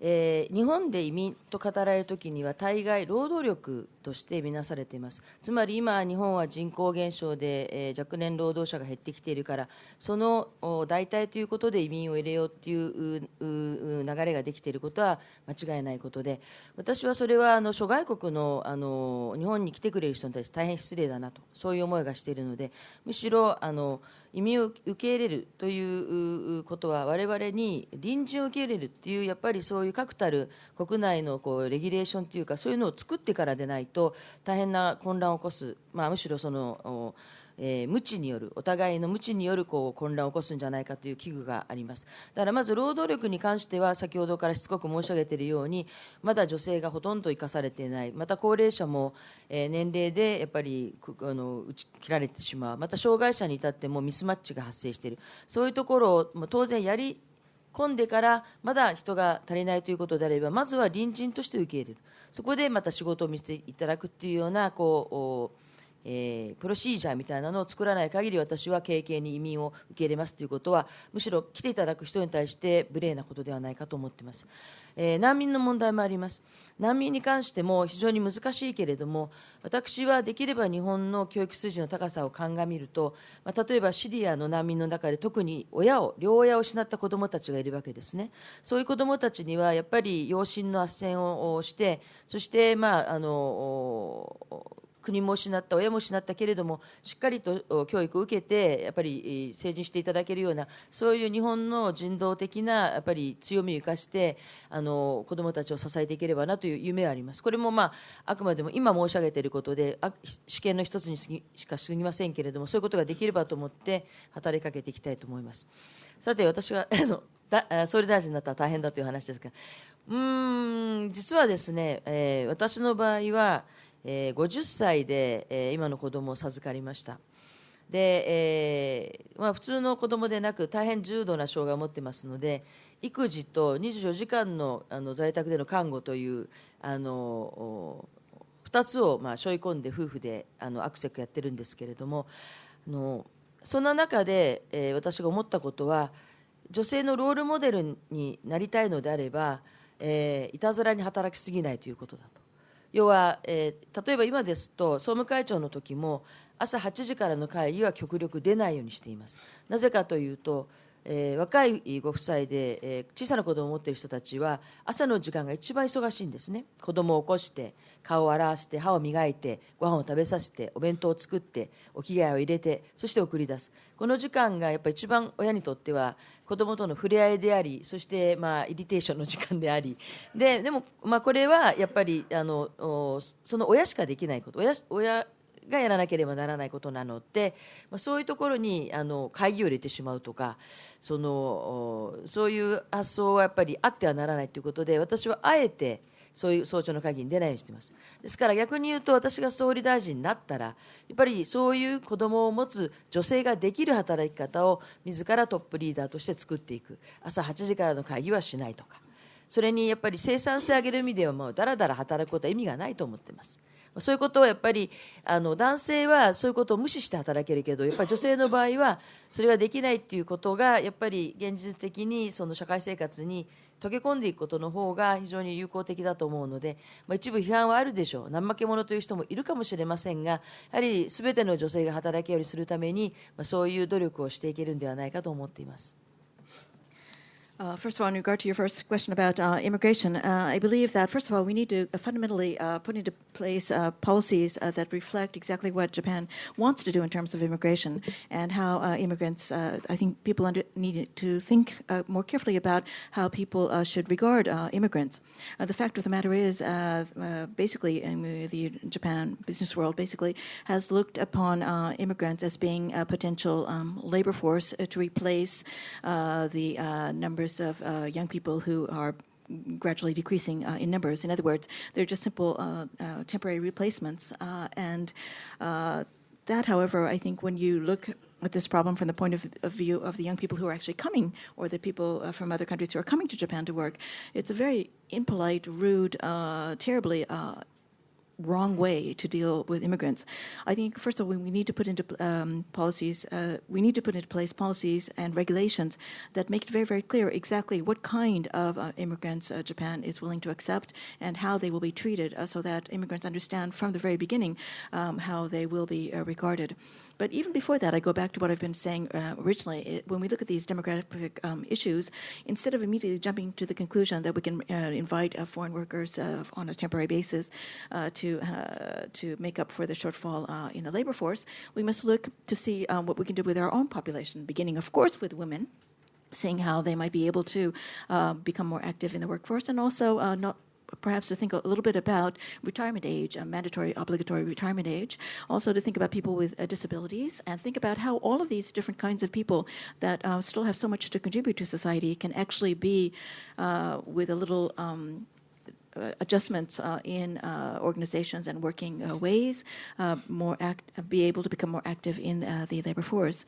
日本で移民と語られるときには大概労働力として見なされています。つまり今日本は人口減少で、若年労働者が減ってきているから、その代替ということで移民を入れようという流れができていることは間違いないことで、私はそれは諸外国の日本に来てくれる人に対して大変失礼だなと、そういう思いがしているので、むしろ移民を受け入れるということは我々に隣人を受け入れるっていう、やっぱりそういう確たる国内のレギュレーションというか、そういうのを作ってからでないと大変な混乱を起こす、むしろ無知による、お互いの無知による混乱を起こすんじゃないかという危惧があります。だからまず労働力に関しては、先ほどからしつこく申し上げているように、まだ女性がほとんど生かされていない、また高齢者も年齢でやっぱり打ち切られてしまう、また障害者に至ってもミスマッチが発生している、そういうところを当然やり込んでからまだ人が足りないということであれば、まずは隣人として受け入れる、そこでまた仕事を見せていただくというようなプロシージャーみたいなのを作らない限り、私は軽々に移民を受け入れますということは、むしろ来ていただく人に対して無礼なことではないかと思っています。難民の問題もあります。難民に関しても非常に難しいけれども、私はできれば日本の教育水準の高さを鑑みると、例えばシリアの難民の中で特に両親を失った子どもたちがいるわけですね。そういう子どもたちにはやっぱり養親の斡旋をして、そして国も失った、親も失ったけれども、しっかりと教育を受けて、やっぱり成人していただけるような、そういう日本の人道的なやっぱり強みを生かして、子どもたちを支えていければなという夢はあります。これも、あくまでも今申し上げていることで、主権の一つにしか過ぎませんけれども、そういうことができればと思って、働きかけていきたいと思います。さて、私は総理大臣になったら大変だという話ですが、実はですね、私の場合は、50歳で、今の子供を授かりました。で、普通の子供でなく大変重度な障害を持ってますので、育児と24時間の、在宅での看護という2つを背負い込んで夫婦でアクセクやってるんですけれども、そんな中で、私が思ったことは、女性のロールモデルになりたいのであれば、いたずらに働きすぎないということだと。要は、例えば今ですと、総務会長の時も、朝8時からの会議は極力出ないようにしています。なぜかというと、若いご夫妻で、小さな子供を持っている人たちは、朝の時間が一番忙しいんですね。子供を起こして、顔を洗わして、歯を磨いて、ご飯を食べさせて、お弁当を作って、お着替えを入れて、そして送り出す。この時間がやっぱり一番親にとっては、子供との触れ合いであり、そして、イリテーションの時間であり、でも、これはやっぱりその親しかできないこと、親がやらなければならないことなので、そういうところに会議を入れてしまうとか、そういう発想はやっぱりあってはならないということで、私はあえてそういう早朝の会議に出ないようにしています。ですから逆に言うと、私が総理大臣になったら、やっぱりそういう子どもを持つ女性ができる働き方を自らトップリーダーとして作っていく。朝8時からの会議はしないとか、それにやっぱり生産性を上げる意味では、もうだらだら働くことは意味がないと思っています。そういうことをやっぱり男性はそういうことを無視して働けるけど、やっぱり女性の場合はそれができないっていうことが、やっぱり現実的にその社会生活に溶け込んでいくことの方が非常に有効的だと思うので、一部批判はあるでしょう。怠け者という人もいるかもしれませんが、やはり全ての女性が働けるようにするために、そういう努力をしていけるんではないかと思っています。First of all, in regard to your first question about immigration, I believe that, first of all, we need to fundamentally put into place policies that reflect exactly what Japan wants to do in terms of immigration, and how immigrants, I think people need to think more carefully about how people should regard immigrants. The fact of the matter is, basically, the Japan business world basically has looked upon immigrants as being a potential labor force to replace the numbers of young people who are gradually decreasing in numbers. In other words, they're just simple temporary replacements. And that, however, I think when you look at this problem from the point of view of the young people who are actually coming, or the people from other countries who are coming to Japan to work, it's a very impolite, rude, terribly wrong way to deal with immigrants. I think, first of all, we need to put into policies, we need to put into place policies and regulations that make it very, very clear exactly what kind of immigrants Japan is willing to accept and how they will be treated, so that immigrants understand from the very beginning how they will be regarded. But even before that, I go back to what I've been saying originally. When we look at these demographic issues, instead of immediately jumping to the conclusion that we can invite foreign workers on a temporary basis to make up for the shortfall in the labor force, we must look to see what we can do with our own population, beginning, of course, with women, seeing how they might be able to become more active in the workforce, and also perhaps to think a little bit about retirement age, mandatory, obligatory retirement age. Also to think about people with disabilities, and think about how all of these different kinds of people that still have so much to contribute to society can actually be, with a little adjustments in organizations and working ways, be able to become more active in the labor force.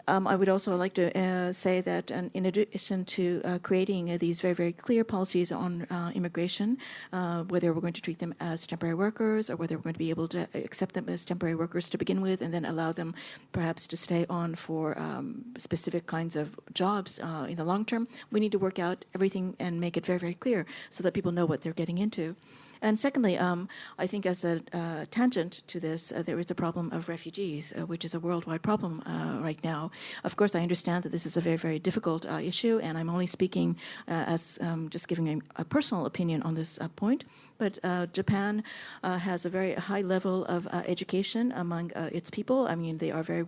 I would also like to say that in addition to creating these very, very clear policies on immigration, whether we're going to treat them as temporary workers or whether we're going to be able to accept them as temporary workers to begin with and then allow them perhaps to stay on for specific kinds of jobs in the long term, we need to work out everything and make it very, very clear so that people know what they're getting into. And secondly, I think as a tangent to this, there is the problem of refugees, which is a worldwide problem right now. Of course, I understand that this is a very, very difficult issue, and I'm only speaking as just giving a personal opinion on this point. But Japan has a very high level of education among its people. I mean, they are very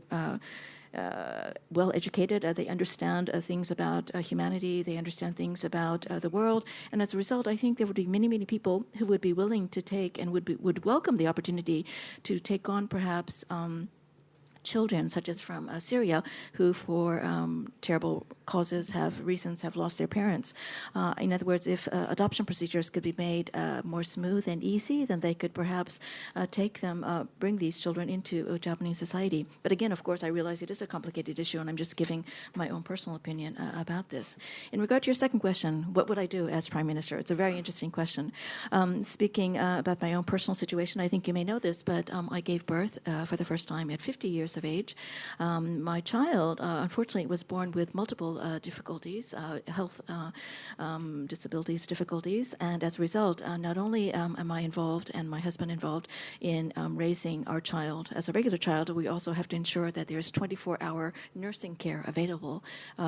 well educated. They understand things about humanity. They understand things about the world. And as a result, I think there would be many, many people who would be willing to take and would welcome the opportunity to take on perhaps children, such as from Syria, who for terrible causes have lost their parents. In other words, if adoption procedures could be made more smooth and easy, then they could perhaps bring these children into Japanese society. But again, of course, I realize it is a complicated issue, and I'm just giving my own personal opinion about this. In regard to your second question, what would I do as Prime Minister? It's a very interesting question. Speaking about my own personal situation, I think you may know this, but I gave birth for the first time at 50 years of age. My child, unfortunately, was born with multiple difficulties, health disabilities, difficulties, and as a result, not only am I involved and my husband involved in raising our child as a regular child, we also have to ensure that there's 24-hour nursing care available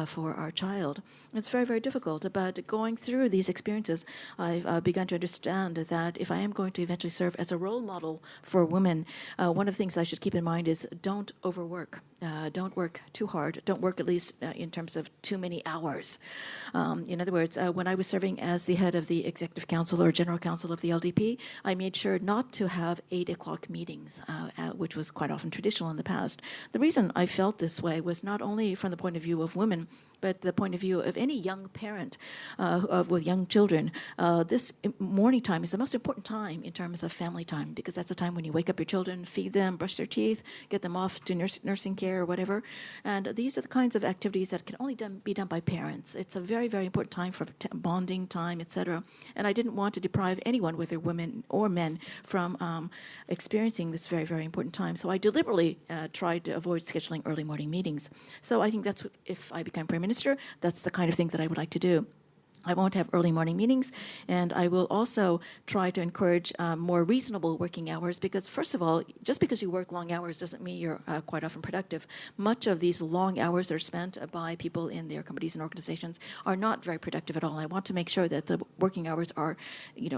for our child. It's very, very difficult, but going through these experiences, I've begun to understand that if I am going to eventually serve as a role model for women, one of the things I should keep in mind is don't overwork. Don't work too hard. Don't work at least in terms of too many hours. In other words, when I was serving as the head of the Executive Council or General Council of the LDP, I made sure not to have 8 o'clock meetings, which was quite often traditional in the past. The reason I felt this way was not only from the point of view of women, but the point of view of any young parent with young children. This morning time is the most important time in terms of family time, because that's the time when you wake up your children, feed them, brush their teeth, get them off to nursing care or whatever. And these are the kinds of activities that can only be done by parents. It's a very, very important time for bonding time, etc. And I didn't want to deprive anyone, whether women or men, from experiencing this very, very important time. So I deliberately tried to avoid scheduling early morning meetings. So I think that's, if I become Prime Minister, that's the kind of thing that I would like to do. I won't have early morning meetings, and I will also try to encourage more reasonable working hours, because first of all, just because you work long hours doesn't mean you're quite often productive. Much of these long hours that are spent by people in their companies and organizations are not very productive at all. I want to make sure that the working hours are,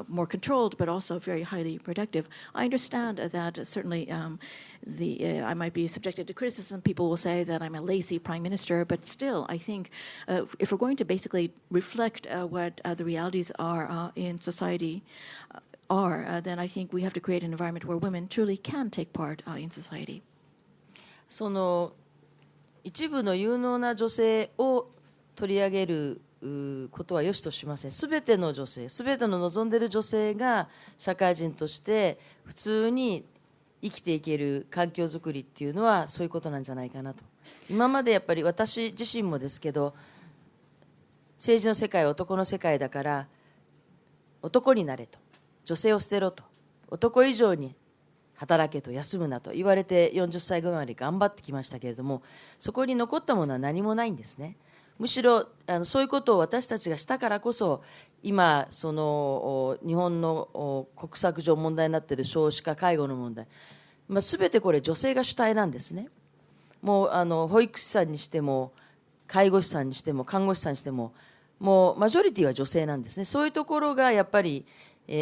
more controlled, but also very highly productive. I understand that certainly I might be subjected to criticism. People will say that I'm a lazy Prime Minister, but still, I think if we're going to basically reflect what the realities are in society then I think we have to create an environment where women truly can take part in society. その一部の有能な女性を取り上げることは良しとしません。すべての女性、すべての望んでいる女性が社会人として普通に生きていける環境づくりっていうのはそういうことなんじゃないかなと。今までやっぱり私自身もですけど、政治の世界は男の世界だから男になれと、女性を捨てろと、男以上に働けと、休むなと言われて40歳ぐらいまで頑張ってきましたけれども、そこに残ったものは何もないんですね。むしろそういうことを私たちがしたからこそ、今その日本の国策上問題になっている少子化、介護の問題、全てこれ女性が主体なんですね。もう保育士さんにしても介護士さんにしても看護師さんにしても、もうマジョリティは女性なんですね。そういうところがやっぱり、こ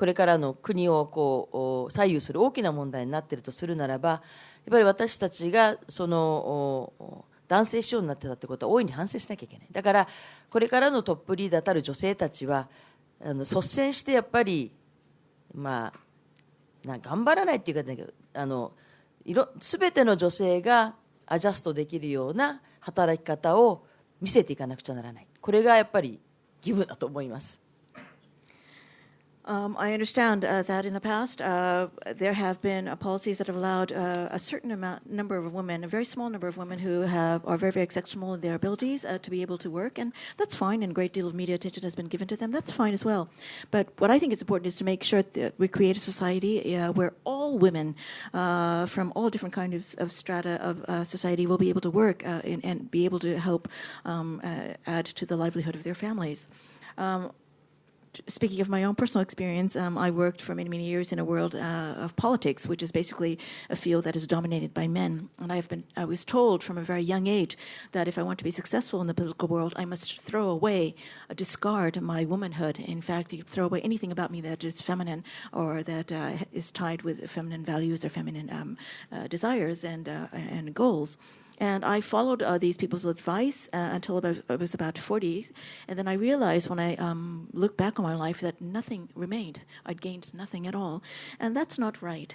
れからの国をこう左右する大きな問題になっているとするならば、やっぱり私たちがその男性首相になってたってことは大いに反省しなきゃいけない。だからこれからのトップリーダーたる女性たちは率先してやっぱり頑張らないっていうかだけど、全ての女性がアジャストできるような働き方を見せていかなくちゃならない。これがやっぱり義務だと思います。I understand that in the past there have been policies that have allowed a certain number of women, a very small number of women who are very, very exceptional in their abilities to be able to work, and that's fine, and a great deal of media attention has been given to them. That's fine as well. But what I think is important is to make sure that we create a society where all women from all different kinds of strata of society will be able to work and be able to help add to the livelihood of their families. speaking of my own personal experience, I worked for many, many years in a world of politics, which is basically a field that is dominated by men. And I was told from a very young age that if I want to be successful in the political world, I must throw away, discard my womanhood. In fact, throw away anything about me that is feminine or that is tied with feminine values or feminine desires and goals. And I followed these people's advice until I was about 40. And then I realized when I look back on my life that nothing remained. I'd gained nothing at all. And that's not right.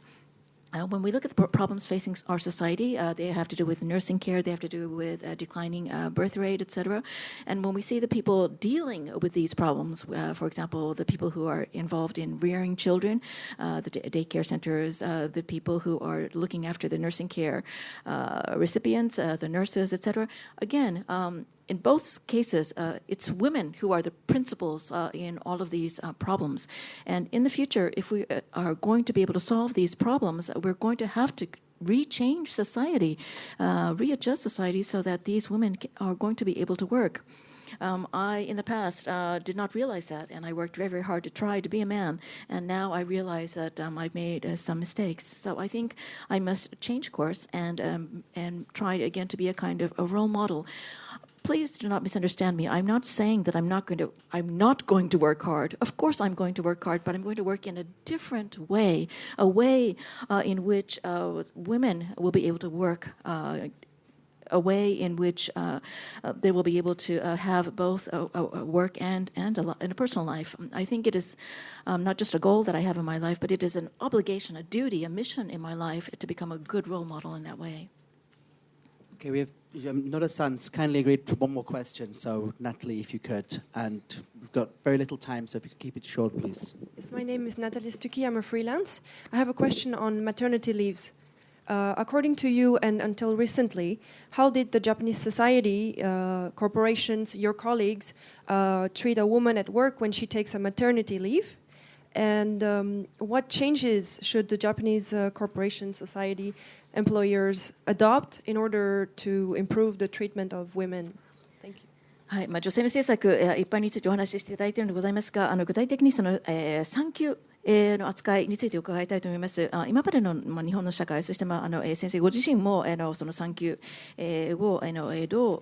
When we look at the problems facing our society, they have to do with nursing care, they have to do with declining birth rate, etc. And when we see the people dealing with these problems, for example, the people who are involved in rearing children, the daycare centers, the people who are looking after the nursing care recipients, the nurses, etc. Again, in both cases, it's women who are the principals in all of these problems. And in the future, if we are going to be able to solve these problems, we're going to have to rechange society, readjust society so that these women are going to be able to work. I, in the past, did not realize that, and I worked very, very hard to try to be a man, and now I realize that I've made some mistakes. So I think I must change course and try again to be a kind of a role model. Please do not misunderstand me. I'm not saying that I'm not going to work hard. Of course I'm going to work hard, but I'm going to work in a different way, a way in which women will be able to work, a way in which they will be able to have both a work and a personal life. I think it is not just a goal that I have in my life, but it is an obligation, a duty, a mission in my life to become a good role model in that way. Okay, we have Noda-san's kindly agreed to one more question, so Natalie, if you could. And we've got very little time, so if you could keep it short, please. Yes, my name is Natalie Stucky. I'm a freelance. I have a question on maternity leaves. According to you and until recently, how did the Japanese society, corporations, your colleagues, treat a woman at work when she takes a maternity leave? And what changes should the Japanese corporation, society, employers adopt in order to improve the treatment of women? Thank you. はい、女性の政策一般についてお話ししていただいているのでございますが、具体的にその、産休の扱いについて伺いたいと思います。今までの、日本の社会、そして、先生ご自身もその産休、をどう、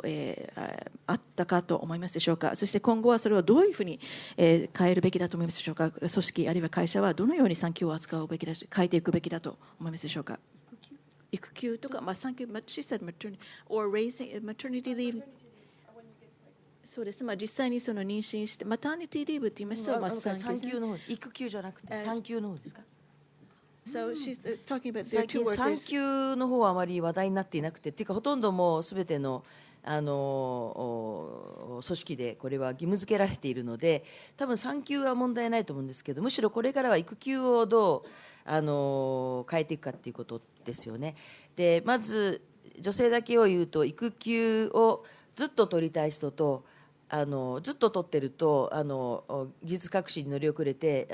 あったかと思いますでしょうか。そして今後はそれをどういうふうに、変えるべきだと思いますでしょうか。組織あるいは会社はどのように産休を扱うべきだ、変えていくべきだと思いますでしょうか。育休とか、産休、she said maternity or raising maternity leave。そうです。実際にその妊娠してマターニティリーブって言いますと、産休の方、育休じゃなくて産休の方ですか。So she's talking about 最近産休の方はあまり話題になっていなくて、っていうかほとんどもうすべての組織でこれは義務付けられているので、多分産休は問題ないと思うんですけど、むしろこれからは育休をどう変えていくかっていうことですよね。で、まず女性だけを言うと、育休をずっと取りたい人とずっと取ってると技術革新に乗り遅れて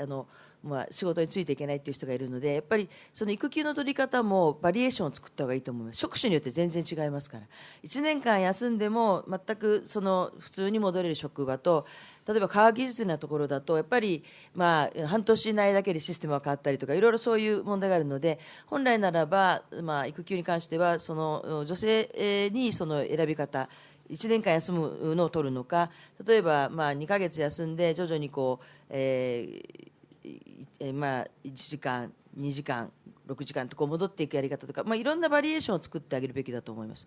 仕事についていけないっていう人がいるので、やっぱりその育休の取り方もバリエーションを作った方がいいと思います。職種によって全然違いますから、1年間休んでも全くその普通に戻れる職場と、例えば科学技術のところだとやっぱり半年以内だけでシステムが変わったりとか、いろいろそういう問題があるので、本来ならば育休に関してはその女性にその選び方、1年間休むのを取るのか、例えば2ヶ月休んで徐々にこう、1時間2時間6時間とこう戻っていくやり方とか、いろんなバリエーションを作ってあげるべきだと思います。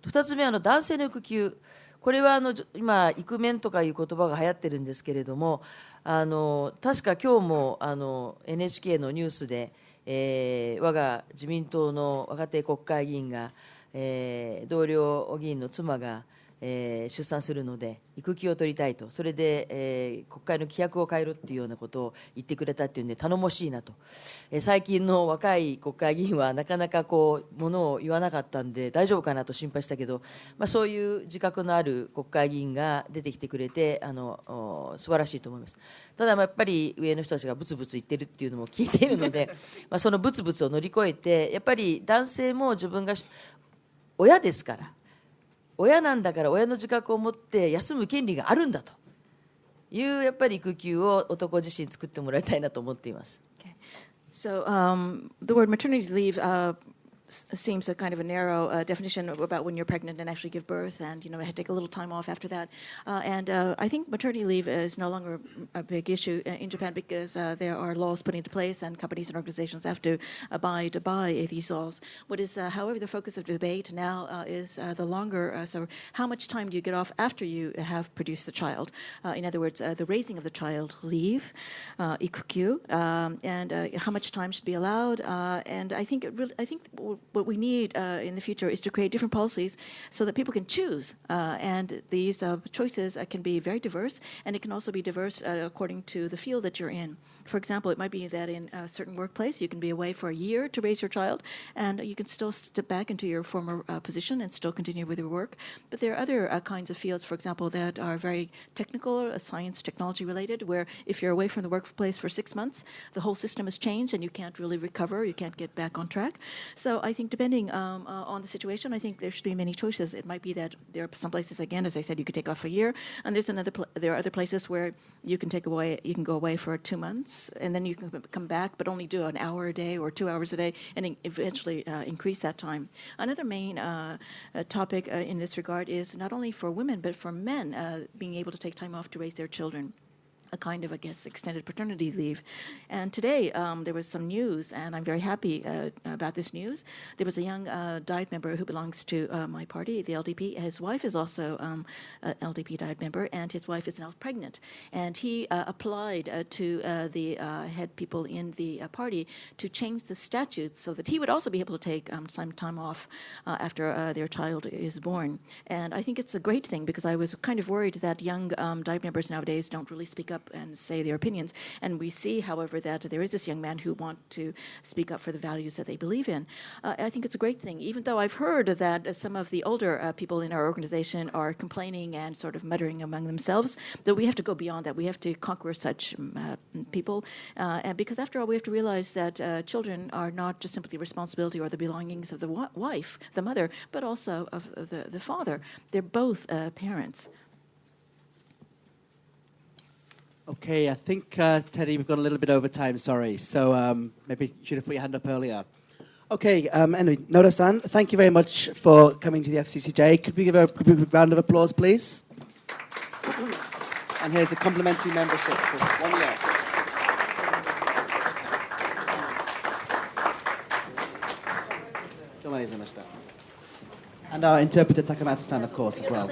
2つ目は男性の育休、これは今イクメンとかいう言葉が流行ってるんですけれども、確か今日もNHK のニュースで、我が自民党の若手国会議員が、同僚議員の妻が出産するので育休を取りたいと、それで、国会の規約を変えるっていうようなことを言ってくれたっていうんで頼もしいなと、最近の若い国会議員はなかなかこうものを言わなかったんで大丈夫かなと心配したけど、そういう自覚のある国会議員が出てきてくれて素晴らしいと思います。ただやっぱり上の人たちがブツブツ言ってるっていうのも聞いているのでそのブツブツを乗り越えて、やっぱり男性も自分が親ですから、親なんだから親の自覚を持って休む権利があるんだというやっぱり育休を男自身作ってもらいたいなと思っています。Okay. So the word maternity leave seems a kind of a narrow definition about when you're pregnant and actually give birth, and take a little time off after that. And I think maternity leave is no longer a big issue in Japan because there are laws put into place, and companies and organizations have to abide by these laws. What is, however, the focus of debate now is the longer. So, how much time do you get off after you have produced the child? In other words, the raising of the child leave, ikukyu, and how much time should be allowed. And I think what we need in the future is to create different policies so that people can choose. And these choices can be very diverse, and it can also be diverse according to the field that you're in. For example, it might be that in a certain workplace you can be away for a year to raise your child, and you can still step back into your former position and still continue with your work. But there are other kinds of fields, for example, that are very technical, science, technology related, where if you're away from the workplace for 6 months, the whole system has changed and you can't really recover, you can't get back on track. So I think depending on the situation, I think there should be many choices. It might be that there are some places, again, as I said, you could take off a year, and there are other places where you can go away for 2 months, and then you can come back, but only do an hour a day or 2 hours a day, and eventually increase that time. Another main topic in this regard is not only for women, but for men being able to take time off to raise their children. A kind of, I guess, extended paternity leave. And today there was some news, and I'm very happy about this news. There was a young Diet member who belongs to my party, the LDP. His wife is also an LDP Diet member, and his wife is now pregnant. And he applied to the head people in the party to change the statutes so that he would also be able to take some time off after their child is born. And I think it's a great thing because I was kind of worried that young Diet members nowadays don't really speak up and say their opinions. And we see, however, that there is this young man who wants to speak up for the values that they believe in. I think it's a great thing, even though I've heard that some of the older people in our organization are complaining and sort of muttering among themselves, that we have to go beyond that. We have to conquer such people. And because after all, we have to realize that children are not just simply the responsibility or the belongings of the wife, the mother, but also of the father. They're both parents. Okay, I think, Teddy, we've gone a little bit over time, sorry. So maybe you should have put your hand up earlier. Okay, anyway, Noda-san, thank you very much for coming to the FCCJ. Could we give a round of applause, please? And here's a complimentary membership for 1 year. And our interpreter, Takamatsu-san, of course, as well.